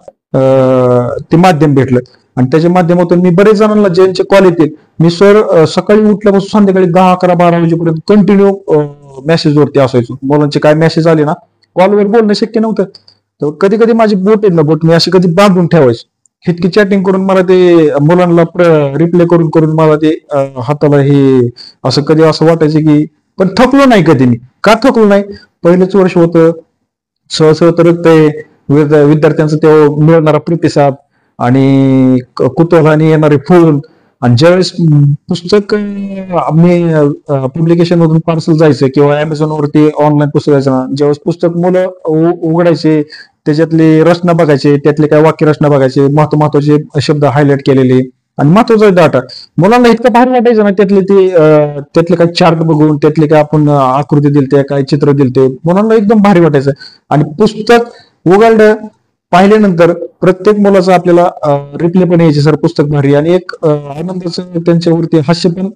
ते माध्यम भेटलं. आणि त्याच्या माध्यमातून मी बरेच जणांना ज्यांचे कॉल येतील, मी सर सकाळी उठल्यापासून संध्याकाळी 10, 11, 12 वाजेपर्यंत कंटिन्यू मेसेजवरती असायचो. मुलांचे काय मेसेज आले ना, कॉलवर बोलणं शक्य नव्हतं. तर कधी कधी माझी बोट आहेत ना, बोट मी अशी कधी बांधून ठेवायची. इतकी चॅटिंग करून मला ते मुलांना रिप्लाय करून करून मला ते हाताला हे असं कधी असं वाटायचं की, पण थकलो नाही कधी मी. का थकलो नाही, पहिलेच वर्ष होतं, सहसह तर ते विद्यार्थ्यांचा तेव्हा मिळणारा प्रतिसाद आणि कुतूहलाने येणारे फुल. आणि ज्यावेळेस पुस्तक मी पब्लिकेशन मधून पार्सल जायचं किंवा अमेझॉन वरती ऑनलाईन पुस्तक जायचं ना, ज्यावेळेस पुस्तक मुलं उघडायचे, त्याच्यातली रचना बघायचे, त्यातले काय वाक्य रचना बघायचे, महत्वाचे शब्द हायलाइट केलेले आणि महत्वाचा डाटा मुलांना इतकं भारी वाटायचं ना, त्यातले काय चार्ट बघून, त्यातले काय आपण आकृती दिलते, काय चित्र दिलते, मुलांना एकदम भारी वाटायचं. आणि पुस्तक उघडलं पाहिल्यानंतर प्रत्येक मुलाचं आपल्याला रिप्लाय पण यायचे, सर पुस्तक भारी, आणि एक आनंदाचं त्यांच्यावरती हास्य पण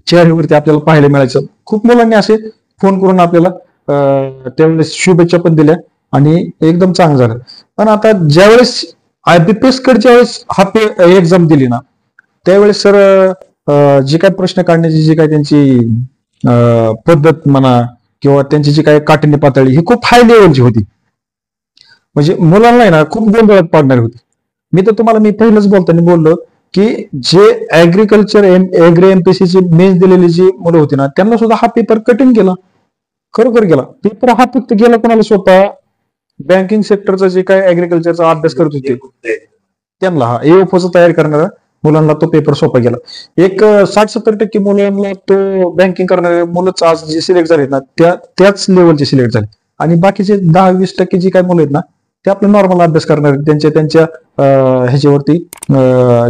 चेहऱ्यावरती आपल्याला पाहायला मिळायचं. खूप मुलांनी असे फोन करून आपल्याला त्यावेळेस शुभेच्छा पण दिल्या आणि एकदम चांगलं झालं. पण आता ज्यावेळेस IBPS कडे ज्यावेळेस हा एक्झाम दिली ना, त्यावेळेस सर जे काही प्रश्न काढण्याची जी काही त्यांची पद्धत म्हणा किंवा त्यांची जी काही काठिण्य पातळी ही खूप हाय लेवलची होती. म्हणजे मुलांना आहे ना खूप गोंधळात पाडणारी होती. मी तर तुम्हाला मी पहिलंच बोलताना बोललो की जे ऍग्रिकल्चर ऍग्री MPSC ची मेन्स दिलेली जी मुलं होती ना, त्यांना सुद्धा हा पेपर कठीण गेला, खरोखर गेला. पेपर हा फक्त गेला कोणाला, स्वतः बँकिंग सेक्टरचा जे काय ऍग्रिकल्चरचा अभ्यास करत होते त्यांना, हा AFO तयार करणारा मुलांना तो पेपर सोपा गेला. एक 60-70% मुलांना तो बँकिंग करणारे मुलंच आज जे सिलेक्ट झालेत ना, त्याच लेवलचे सिलेक्ट झाले. आणि बाकीचे 10-20% जी काय मुलं आहेत ना, ते आपलं नॉर्मल अभ्यास करणारे त्यांच्या त्यांच्या ह्याच्यावरती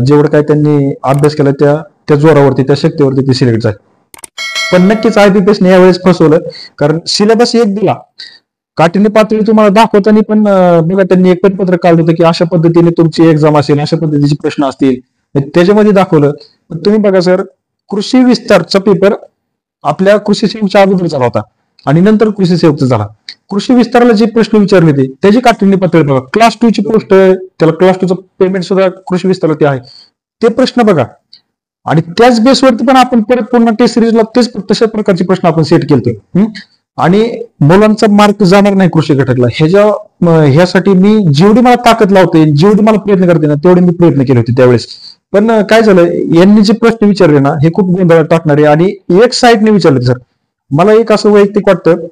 जेवढं काय त्यांनी अभ्यास केला त्या जोरावरती, त्या शक्तीवरती ते सिलेक्ट झाले. पण नक्कीच IBPS ने यावेळेस फसवलं, कारण सिलेबस एक दिला, काठिण्य पातळी तुम्हाला दाखवताना पण बघा त्यांनी एक परिपत्रक काढलं होतं की अशा पद्धतीने तुमची एक्झाम असेल, अशा पद्धतीचे प्रश्न असतील, त्याच्यामध्ये दाखवलं. पण तुम्ही बघा सर, कृषी विस्तारचा पेपर आपल्या कृषी सेवेच्या अगोदर झाला होता आणि नंतर कृषी सेवकचा झाला. कृषी विस्ताराला जे प्रश्न विचारले होते त्याची काठिण्य पातळी बघा, क्लास 2 ची पोस्ट, त्याला क्लास 2चं पेमेंट सुद्धा कृषी विस्तारावरती आहे, ते प्रश्न बघा. आणि त्याच बेसवरती पण आपण परत पुन्हा टेस्ट सिरीजला तशा प्रकारचे प्रश्न आपण सेट केले. आणि मुलांचा मार्क जाणार नाही कृषी घटकला, ह्यासाठी मी जेवढी मला ताकद लावते, जेवढी मला प्रयत्न करते ना, तेवढे मी प्रयत्न केले होते त्यावेळेस. पण काय झालं, यांनी जे प्रश्न विचारले ना, हे खूप गोंधळात टाकणारे आणि एक साईडने विचारले. सर मला एक असं वैयक्तिक वाटतं,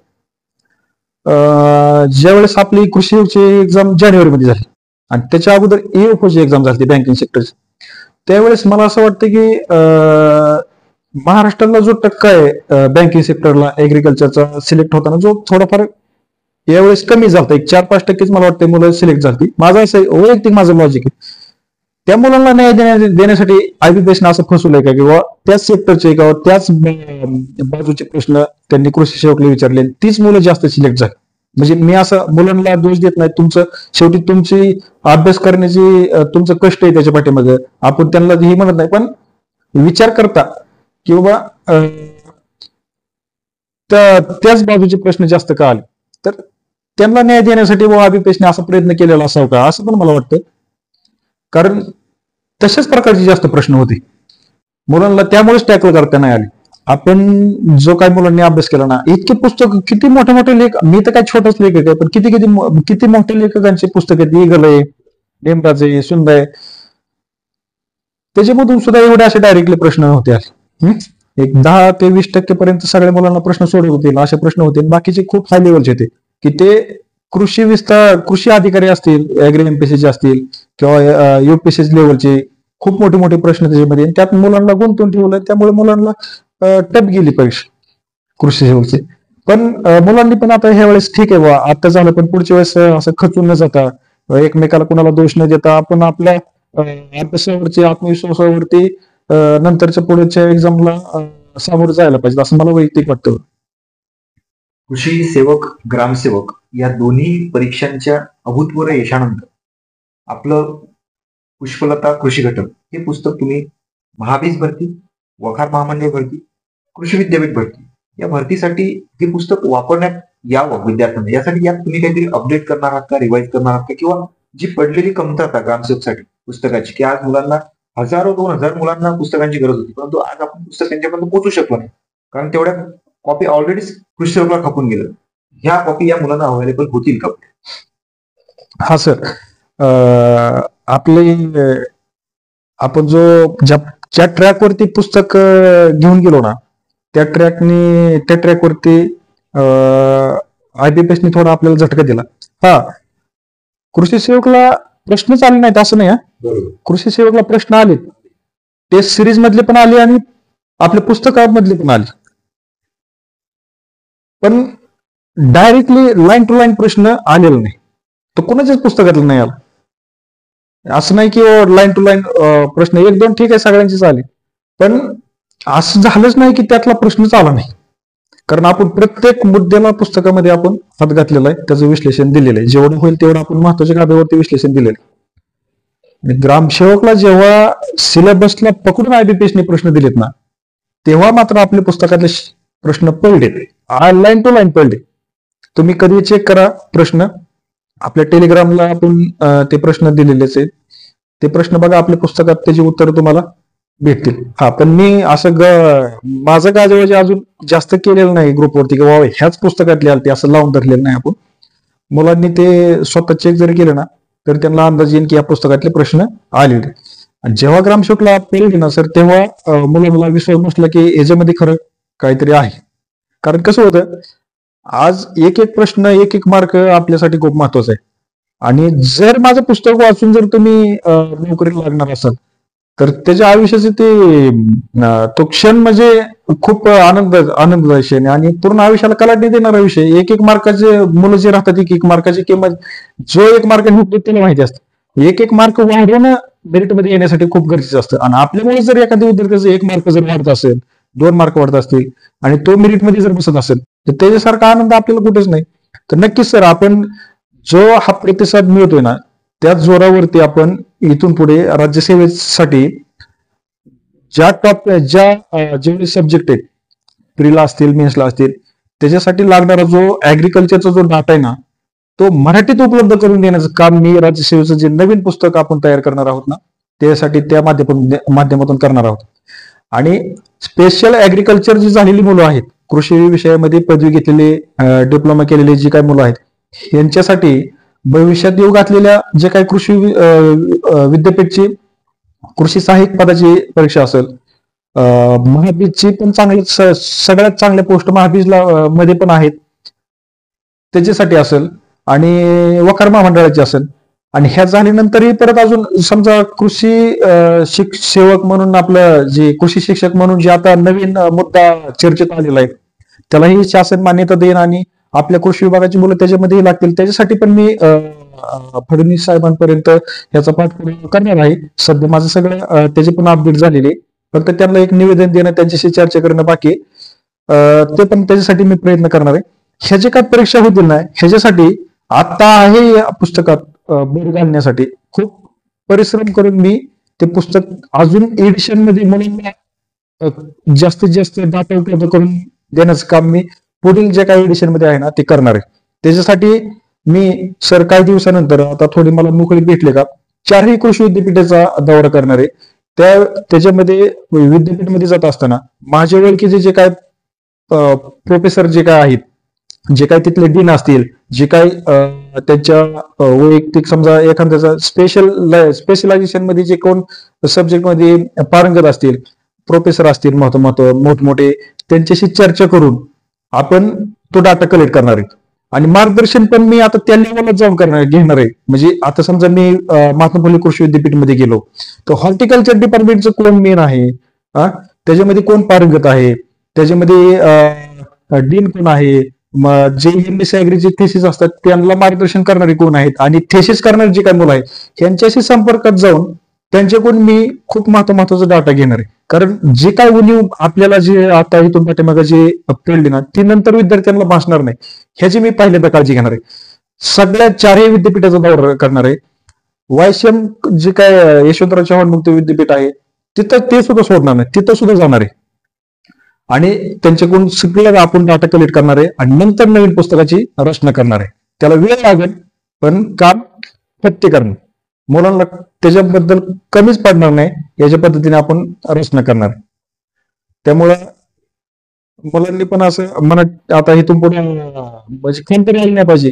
ज्यावेळेस आपली कृषीची एक्झाम जानेवारीमध्ये झाली आणि त्याच्या अगोदर AFO ची एक्झाम झाली बँकिंग सेक्टरची, त्यावेळेस मला असं वाटतं की महाराष्ट्राला जो टक्का आहे बँकिंग सेक्टरला ऍग्रिकल्चरचा सिलेक्ट होताना, जो थोडाफार यावेळेस कमी झाला, एक 4-5% मला वाटतं मुलं सिलेक्ट झाली. माझं असं वैयक्तिक माझं लॉजिक आहे, त्या मुलांना न्याय देण्यासाठी IBPS ने असं फसवलंय का, किंवा त्याच सेक्टरचे किंवा त्याच बाजूचे प्रश्न त्यांनी कृषी सेवकला विचारले, तीच मुलं जास्त सिलेक्ट झाली. म्हणजे मी असं मुलांना दोष देत नाही, तुमचं शेवटी तुमची अभ्यास करण्याची तुमचं कष्ट आहे त्याच्या पाठीमागे, आपण त्यांना हे म्हणत नाही. पण विचार करता की बाबा त्याच बाजूचे प्रश्न जास्त का आले, तर त्यांना न्याय देण्यासाठी IBPS ने असा प्रयत्न केलेला असावा का, असं पण मला वाटतं. कारण तशाच प्रकारचे जास्त प्रश्न होते मुलांना, त्यामुळेच टॅकल करता नाही आले. आपण जो काही मुलांनी अभ्यास केला ना, इतके पुस्तक, किती मोठे मोठे लेख, मी तर काय छोटाच लेखक आहे, पण किती किती किती मोठ्या लेखकांचे पुस्तक आहेत, ईगल आहे, नेमराजे, सुंदर, त्याच्यामधून सुद्धा एवढे असे डायरेक्टली प्रश्न होते आले. एक 10 ते 20% पर्यंत सगळ्या मुलांना प्रश्न सोडवत होतील असे प्रश्न होते. बाकीचे खूप हाय लेवलचे होते की ते कृषी विस्तार, कृषी अधिकारी असतील, ऍग्री MPSC असतील किंवा UPSC लेवलचे खूप मोठे मोठे प्रश्न त्याच्यामध्ये, त्यात मुलांना गुंतवून ठेवलं, त्यामुळे मुलांना टप गेली परीक्षा कृषी सेवकची. पण मुलांनी पण आता ह्या वेळेस ठीक आहे बा, आता झालं, पण पुढच्या वेळेस असं खचून न जाता, एकमेकाला कुणाला दोष न देता, आपण आपल्या अभ्यासावरती, आत्मविश्वासावरती नंतरच्या पुढच्या एक्झामला सामोरं जायला पाहिजे, असं मला वैयक्तिक वाटतं. कृषी सेवक, ग्रामसेवक या दोन्ही परीक्षांच्या अभूतपूर्व यशानंतर आपलं पुष्पलता कृषी घटक हे पुस्तक तुम्ही महाबीज भरती, वखार महामंडळ भरती, कृषी विद्यापीठ भरती या भरतीसाठी हे पुस्तक वापरण्यात यावं विद्यार्थ्यांना, यासाठी यात तुम्ही काहीतरी अपडेट करणार आहात का, रिवाइज करणार आहात का, किंवा जी पडलेली कमतरता ग्रामसेवकसाठी पुस्तकाची, की आज मुलांना 1000-2000 मुलांना पुस्तकांची गरज होती, परंतु आज आपण पुस्तक त्यांच्यापर्यंत पोहोचू शकलो नाही, कारण तेवढ्या कॉपी ऑलरेडी कृषी सेवकला खपून गेलं. ह्या कॉपी या मुलांना अवेलेबल होतील का? हा सर, आपण ज्या ट्रॅकवरती पुस्तक घेऊन गेलो ना, त्या ट्रॅकवरती IBPS ने थोडा आपल्याला झटका दिला. हा, कृषी सेवकला प्रश्नच आले नाहीत असं नाही. कृषी सेवकला प्रश्न आले, टेस्ट सिरीज मधले पण आले आणि आपल्या पुस्तकामधले पण आले, पण डायरेक्टली लाईन टू लाईन प्रश्न आलेला नाही, तो कोणाच्याच पुस्तकातला नाही आला. असं नाही की लाईन टू लाईन प्रश्न 1-2 ठीक आहे सगळ्यांचेच आले, पण असं झालंच नाही की त्यातला प्रश्नच आला नाही. कारण आपण प्रत्येक मुद्द्याला पुस्तकामध्ये आपण हात घातलेला आहे, त्याचं विश्लेषण दिलेलं आहे, जेवढं होईल तेवढं आपण महत्वाच्या कागदावरती विश्लेषण दिलेलं आहे. ग्रामसेवकला जेव्हा सिलेबसला पकडून IBPS ने प्रश्न दिलेत ना, तेव्हा मात्र आपल्या पुस्तकातले प्रश्न पडले, लाईन टू लाईन पडले. तुम्ही कधी चेक करा प्रश्न. आपल्या टेलिग्रामला आपण ते प्रश्न दिलेलेच आहेत. ते प्रश्न बघा, आपल्या पुस्तकात त्याची उत्तर तुम्हाला भेटतील. हा, पण मी असं माझं गाजवाजे अजून जास्त केलेलं नाही ग्रुपवरती, की बाबा ह्याच पुस्तकातले आलते असं लावून धरलेलं नाही आपण. मुलांनी ते स्वतः चेक जरी केलं ना तर त्यांना अंदाज येईल की या पुस्तकातले प्रश्न आलेले. आणि जेव्हा ग्रामसेवकला पेरली ना सर, तेव्हा मुलांना विश्वास बसला की याच्यामध्ये खरं काहीतरी आहे. कारण कसं होतं, आज एक एक प्रश्न एक एक मार्क आपल्यासाठी खूप महत्वाचा आहे. आणि जर माझं पुस्तक वाचून जर तुम्ही नोकरीला लागणार असाल तर त्याच्या आयुष्याचे तो क्षण म्हणजे खूप आनंददायी क्षण आहे. आणि पूर्ण आयुष्याला कलाटणी देणारा विषय. एक एक मार्काचे मुलं जे राहतात, एक एक मार्काची किंमत जो एक मार्क निघतो त्याला माहिती असतं. एक एक मार्क वाढवणं मेरिटमध्ये येण्यासाठी खूप गरजेचं असतं. आणि आपल्यामुळे जर एखाद्या विद्यार्थ्याचं एक मार्क जर वाढत असेल, 2 मार्क वाढत असतील आणि तो मेरिटमध्ये जर बसत असेल तर त्याच्यासारखा आनंद आपल्याला कुठेच नाही. तर नक्कीच सर, आपण जो हा प्रतिसाद मिळतोय ना त्याच जोरावरती आपण इथून पुढे राज्यसेवेसाठी जेवढे सब्जेक्ट आहेत, प्रीला असतील, मेन्सला असतील, त्याच्यासाठी लागणारा जो ऍग्रिकल्चरचा जो डाटा आहे ना तो मराठीत उपलब्ध करून देण्याचं काम मी राज्यसेवेचं जे नवीन पुस्तक आपण तयार करणार आहोत ना त्यासाठी त्या माध्यमातून करणार आहोत. आणि स्पेशल ऍग्रिकल्चर जी झालेली मुलं आहेत, कृषी विषयामध्ये पदवी घेतलेले, डिप्लोमा केलेले जी काही मुलं आहेत यांच्यासाठी भविष्यात येऊ घातलेल्या जे काही कृषी विद्यापीठची कृषी सहाय्यक पदाची परीक्षा असेल, महाबीजची पण सगळ्यात चांगल्या पोस्ट महाबीजला मध्ये पण आहेत त्याच्यासाठी असेल, आणि वकार महामंडळाची असेल. आणि ह्या झाल्यानंतरही परत अजून समजा कृषी सेवक म्हणून आपलं जे कृषी शिक्षक म्हणून जे आता नवीन मुद्दा चर्चेत आलेला आहे त्यालाही शासन मान्यता देईन आणि आपल्या कृषी विभागाची मुलं त्याच्यामध्येही लागतील. त्याच्यासाठी पण मी फडणवीस साहेबांपर्यंत याचा पाठपुरावा करणार आहे. सध्या माझं सगळं त्याचे पण अपडेट झालेले, फक्त त्यांना एक निवेदन देणं, त्यांच्याशी चर्चा करणं बाकी ते पण त्याच्यासाठी मी प्रयत्न करणार आहे. ह्या जे काय परीक्षा होतील ना ह्याच्यासाठी आता आहे या पुस्तकात भर घालण्यासाठी खूप परिश्रम करून मी ते पुस्तक अजून एडिशन मध्ये मुलांना जास्तीत जास्त डाटा उपलब्ध करून देण्याचं काम मी पुढील जे काही एडिशन मध्ये आहे ना ते करणार आहे. त्याच्यासाठी मी सर काही दिवसानंतर आता थोडी मला मोकळी भेटले का 4ही कृषी विद्यापीठाचा दौरा करणार आहे. त्याच्यामध्ये विद्यापीठमध्ये जात असताना माझ्या ओळखीचे जे काय प्रोफेसर जे काय आहेत, जे काही तिथले डीन असतील, जे काही त्यांच्या वैयक्तिक समजा एखाद्याचा स्पेशलायझेशन मध्ये जे कोण सब्जेक्ट मध्ये पारंगत असतील, प्रोफेसर असतील मोठमोठे, त्यांच्याशी चर्चा करून आपण तो डाटा कलेक्ट करणार आहे. आणि मार्गदर्शन पण मी आता त्या लेवलला जाऊन घेणार आहे. म्हणजे आता समजा मी महात्मा फुले कृषी विद्यापीठमध्ये गेलो तर हॉर्टिकल्चर डिपार्टमेंटचं कोण मेन आहे, त्याच्यामध्ये कोण पारंगत आहे, त्याच्यामध्ये डीन कोण आहे, जे एमएससी ऍग्रीचे थेसिस असतात त्यांना मार्गदर्शन करणारे कोण आहेत, आणि थेसिस करणारे जे काही मुलं आहेत यांच्याशी संपर्कात जाऊन त्यांच्याकडून मी खूप महत्वाचा डाटा घेणार आहे. कारण जे काय उणीव आपल्याला जे आता इथून पाठीमागे जे कळली ना ती नंतर विद्यार्थ्यांना भासणार नाही ह्याची मी पहिल्यांदा काळजी घेणार आहे. सगळ्या 4ही विद्यापीठाचा दौरा करणार आहे. वायसीएम जे काय यशवंतराव चव्हाण मुक्त विद्यापीठ आहे तिथं ते सुद्धा सोडणार नाही, तिथं सुद्धा जाणार आहे आणि त्यांच्याकडून सगळ्या आपण डाटा कलेक्ट करणार आहे आणि नंतर नवीन पुस्तकाची रचना करणार आहे. त्याला वेळ लागेल पण काम फत्ते करणार, मुलांना त्याच्याबद्दल कमीच पडणार नाही याच्या पद्धतीने आपण रचना करणार. त्यामुळं मुलांनी पण असं मनात आता इथून पुढे म्हणजे खंत आली नाही पाहिजे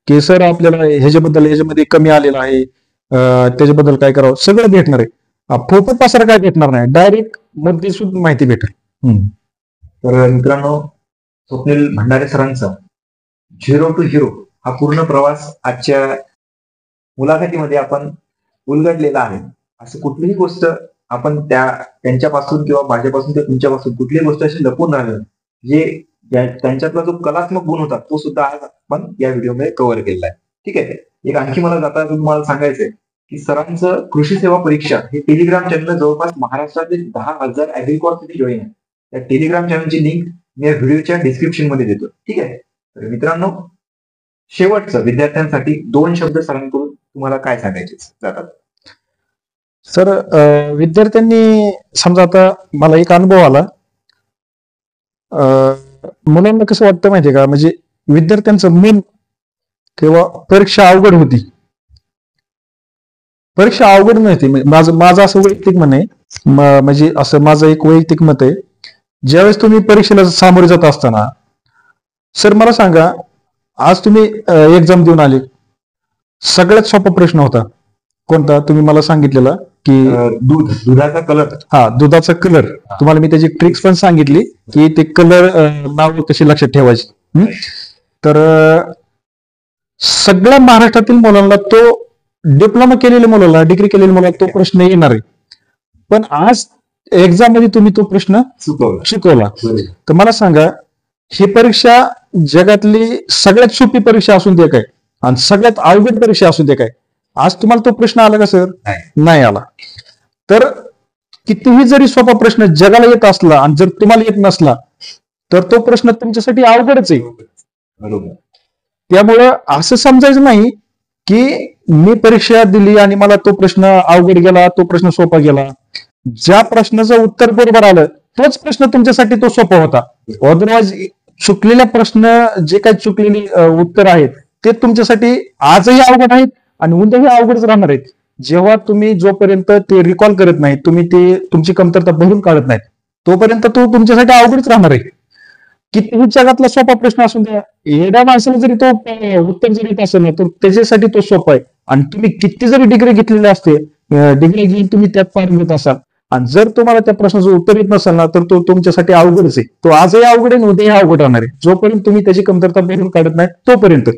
की सर आपल्याला ह्याच्यामध्ये कमी आलेलं आहे, त्याच्याबद्दल काय करावं. सगळं भेटणार आहे, फोटो पसारा काय भेटणार नाही, डायरेक्ट मध्ये सुद्धा माहिती भेटेल. तर मित्रांनो, स्वप्नील भंडारे सरांचा 0 to Hero हा पूर्ण प्रवास आजच्या मुलाखतीमध्ये आपण उलगडलेला आहे. असं कुठलीही गोष्ट आपण त्यांच्यापासून किंवा माझ्यापासून ते तुमच्यापासून कुठलीही गोष्ट अशी लपून राहिलं जे त्यांच्यातला जो कलात्मक गुण होता तो सुद्धा आज आपण या व्हिडिओमध्ये कव्हर केलेला आहे. ठीक आहे. एक आणखी मला जाता तुम्हाला सांगायचंय की सरांचं कृषी सेवा परीक्षा हे टेलिग्राम चॅनल जवळपास महाराष्ट्रातील 10,000 ऍग्रीकॉर्ससाठी जॉईन आहे. त्या टेलिग्राम चॅनलची लिंक मी या व्हिडिओच्या डिस्क्रिप्शन मध्ये देतो. ठीक आहे. तर मित्रांनो, शेवटचं विद्यार्थ्यांसाठी 2 शब्द सरांकडून तुम्हाला काय सांगायचे जातात? सर, विद्यार्थ्यांनी समजा आता मला एक अनुभव आला, मुलांना कसं वाटतं माहितीये का, म्हणजे विद्यार्थ्यांचं मन किंवा परीक्षा अवघड होती. परीक्षा अवघड नव्हती. माझं असं वैयक्तिक मत आहे, म्हणजे असं माझं एक वैयक्तिक मत आहे, ज्यावेळेस तुम्ही परीक्षेला सामोरे जात असताना, सर मला सांगा, आज तुम्ही एक्झाम देऊन आले, सगळ्यात सोपा प्रश्न होता कोणता? तुम्ही मला सांगितलेला की दुधाचा कलर. हा, दुधाचा कलर. तुम्हाला मी त्याची ट्रिक्स पण सांगितली की ते कलर नाव कशी लक्षात ठेवायची. तर सगळ्या महाराष्ट्रातील मुलांना तो, डिप्लोमा केलेल्या मुलाला, डिग्री केलेल्या मुलाला तो प्रश्न येणार आहे. पण आज एक्झाम मध्ये तुम्ही तो प्रश्न शिकवला. तर मला सांगा, ही परीक्षा जगातली सगळ्यात सोपी परीक्षा असून दे काय, आणि सगळ्यात अवघड परीक्षा असू दे काय, आज तुम्हाला तो प्रश्न आला का सर? नाही आला. तर कितीही जरी सोपा प्रश्न जगाला येत असला आणि जर तुम्हाला येत नसला, तर तो प्रश्न तुमच्यासाठी अवघडच आहे. बरोबर. त्यामुळं असं समजायचं नाही की मी परीक्षा दिली आणि मला तो प्रश्न अवघड गेला, तो प्रश्न सोपा गेला. ज्या प्रश्नाचं उत्तर बरोबर आलं तोच प्रश्न तुमच्यासाठी तो सोपा होता. अदरवाईज चुकलेल्या प्रश्न, जे काही चुकलेली उत्तर आहेत ते तुमच्यासाठी आजही अवघड आहेत आणि उद्याही अवघडच राहणार आहेत. जेव्हा तुम्ही जोपर्यंत ते रिकॉल करत नाही, तुम्ही ते तुमची कमतरता भरून काढत नाही, तोपर्यंत तो तुमच्यासाठी अवघडच राहणार आहे. कितीही जगातला सोपा प्रश्न असून द्या, एवढ्या माणसाला जरी तो उत्तर जरी येत असेल ना, तर त्याच्यासाठी तो सोपा आहे. आणि तुम्ही किती जरी डिग्री घेतलेली असते, डिग्री घेऊन तुम्ही त्यात पारंगत असाल, आणि जर तुम्हाला त्या प्रश्नाचं उत्तर येत नसेल ना, तर तो तुमच्यासाठी अवघडच आहे. तो आजही अवघड आहे, उद्याही अवघड राहणार आहे, जोपर्यंत तुम्ही त्याची कमतरता भरून काढत नाही तोपर्यंत.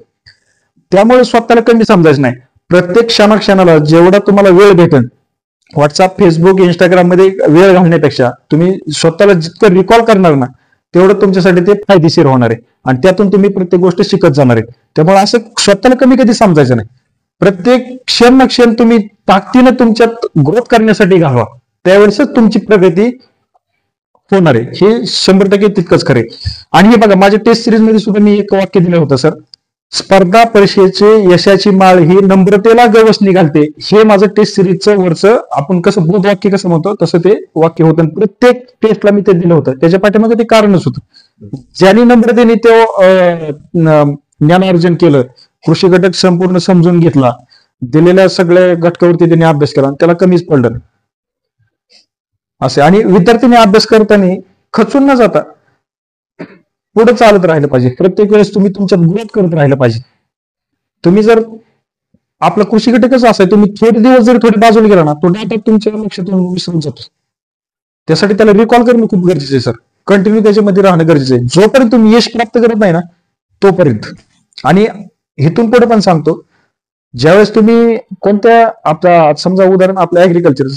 त्यामुळे स्वतःला कमी समजायचं नाही. प्रत्येक क्षणाला जेवढा तुम्हाला वेळ भेटेल, व्हॉट्सअप, फेसबुक, इंस्टाग्राम मध्ये वेळ घालण्यापेक्षा तुम्ही स्वतःला जितकं रिकॉल करणार ना, तेवढं तुमच्यासाठी ते फायदेशीर होणार आहे आणि त्यातून तुम्ही प्रत्येक गोष्ट शिकत जाणार आहे. त्यामुळे असं स्वतःला कमी कधी समजायचं नाही. प्रत्येक क्षण ना क्षण तुम्ही ताकदीने तुमच्यात ग्रोथ करण्यासाठी घालवा, त्यावेळेसच तुमची प्रगती होणार आहे. हे 100% तितकंच खरे. आणि हे बघा, माझ्या टेस्ट सिरीज मध्ये सुद्धा मी एक वाक्य दिलं होतं सर, स्पर्धा परीक्षेचे यशाची माळ ही नम्रतेला गवसणी घालते. हे माझं टेस्ट सिरीजचं वरचं, आपण कसं बोध वाक्य कसं म्हणतो तसं ते वाक्य होतं. प्रत्येक टेस्टला मी ते दिलं होतं. त्याच्या पाठीमागे ते कारणच होतं. ज्यांनी नम्रतेने तो ज्ञानार्जन केलं, कृषी घटक संपूर्ण समजून घेतला, दिलेल्या सगळ्या घटकावरती त्यांनी अभ्यास केला, त्याला कमीच पडलं असे. आणि विद्यार्थ्यांनी अभ्यास करताना खचून न जाता पुढे चालत राहिलं पाहिजे. प्रत्येक वेळेस तुम्ही तुमच्यात ग्रोथ करत राहिलं पाहिजे. तुम्ही जर आपला कृषी घटकच असा आहे, तुम्ही थोडे दिवस जरी थोडे बाजूला गेला ना, तो डाटा तुमच्या लक्षातून विसरून जातो. त्यासाठी त्याला रिकॉल करणं खूप गरजेचं आहे सर. कंटिन्यू त्याच्यामध्ये राहणं गरजेचं आहे, जोपर्यंत तुम्ही यश प्राप्त करत नाही ना तोपर्यंत. आणि इथून पुढे पण सांगतो, ज्यावेळेस तुम्ही कोणत्या, आता समजा उदाहरण आपलं ऍग्रिकल्चर,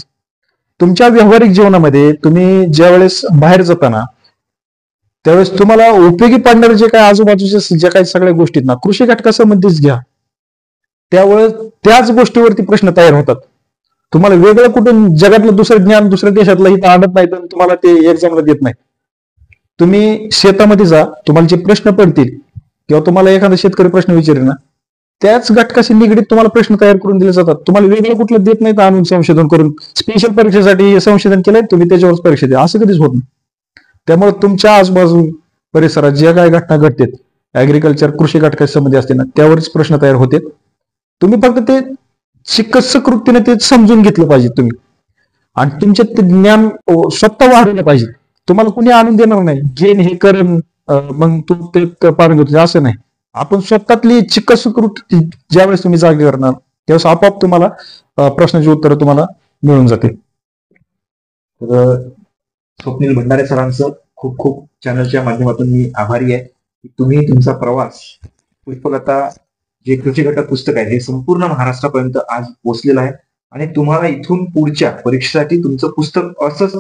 तुमच्या व्यावहारिक जीवनामध्ये तुम्ही ज्यावेळेस बाहेर जाताना, त्यावेळेस तुम्हाला उपयोगी पडणारे जे काही आजूबाजूच्या ज्या काही सगळ्या गोष्टी ना, कृषी घटकासंबंधीच घ्या. त्यावेळेस त्याच गोष्टीवरती प्रश्न तयार होतात. तुम्हाला वेगळं कुठून जगातलं दुसरं ज्ञान दुसऱ्या देशातलं इथं आणत नाही, तर तुम्हाला ते एक्झामला देत नाही. तुम्ही शेतामध्ये जा, तुम्हाला जे प्रश्न पडतील किंवा तुम्हाला एखादा शेतकरी प्रश्न विचारेल ना, त्याच घटकाशी निगडीत तुम्हाला प्रश्न तयार करून दिले जातात. तुम्हाला वेगळं कुठलं देत नाहीत आणून संशोधन करून, स्पेशल परीक्षेसाठी संशोधन केलंय तुम्ही, त्याच्यावरच परीक्षा द्या, असं कधीच होत नाही. त्यामुळे तुमच्या आजूबाजू परिसरात ज्या काही घटना घडतात, ऍग्रिकल्चर कृषी घटकासंबंधी असते ना, त्यावरच प्रश्न तयार होते. तुम्ही फक्त ते चिकित्सक वृत्तीने ते समजून घेतलं पाहिजे तुम्ही, आणि तुमच्यात ते ज्ञान स्वतः वाढवलं पाहिजे. तुम्हाला कुणी आणून देणार नाही, घेन हे करण मग तू ते पारंगत, असं नाही. आपण स्वतःतली चिकित्सक वृत्ती ज्यावेळेस तुम्ही जागी करणार, त्यावेळेस आपोआप तुम्हाला प्रश्नाची उत्तरं तुम्हाला मिळून जातील. तर स्वप्नील भंडारे सरांचं खूप खूप चॅनलच्या माध्यमातून मी आभारी आहे की तुम्ही तुमचा प्रवास, पुष्पलता जे कृषी घटक पुस्तक आहे, हे संपूर्ण महाराष्ट्रापर्यंत आज पोहोचलेलं आहे. आणि तुम्हाला इथून पुढच्या परीक्षेसाठी तुमचं पुस्तक असंच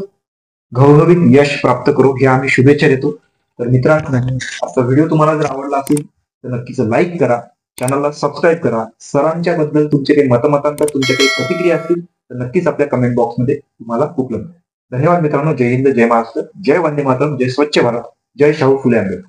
घवघवीत यश प्राप्त करू, हे आम्ही शुभेच्छा देतो. तर मित्रांनो, आजचा व्हिडिओ तुम्हाला जर आवडला असेल तर नक्कीच लाईक करा, चॅनलला सबस्क्राईब करा. सरांच्या बद्दल तुमचे काही मतमतांतर, तुमच्या काही प्रतिक्रिया असतील तर नक्कीच आपल्या कमेंट बॉक्समध्ये तुम्हाला उपलब्ध आहे. धन्यवाद मित्रांनो. जय हिंद, जय महाराष्ट्र, जय वंदे मातरम, जय स्वच्छ भारत, जय शाहू फुले आंबेडकर.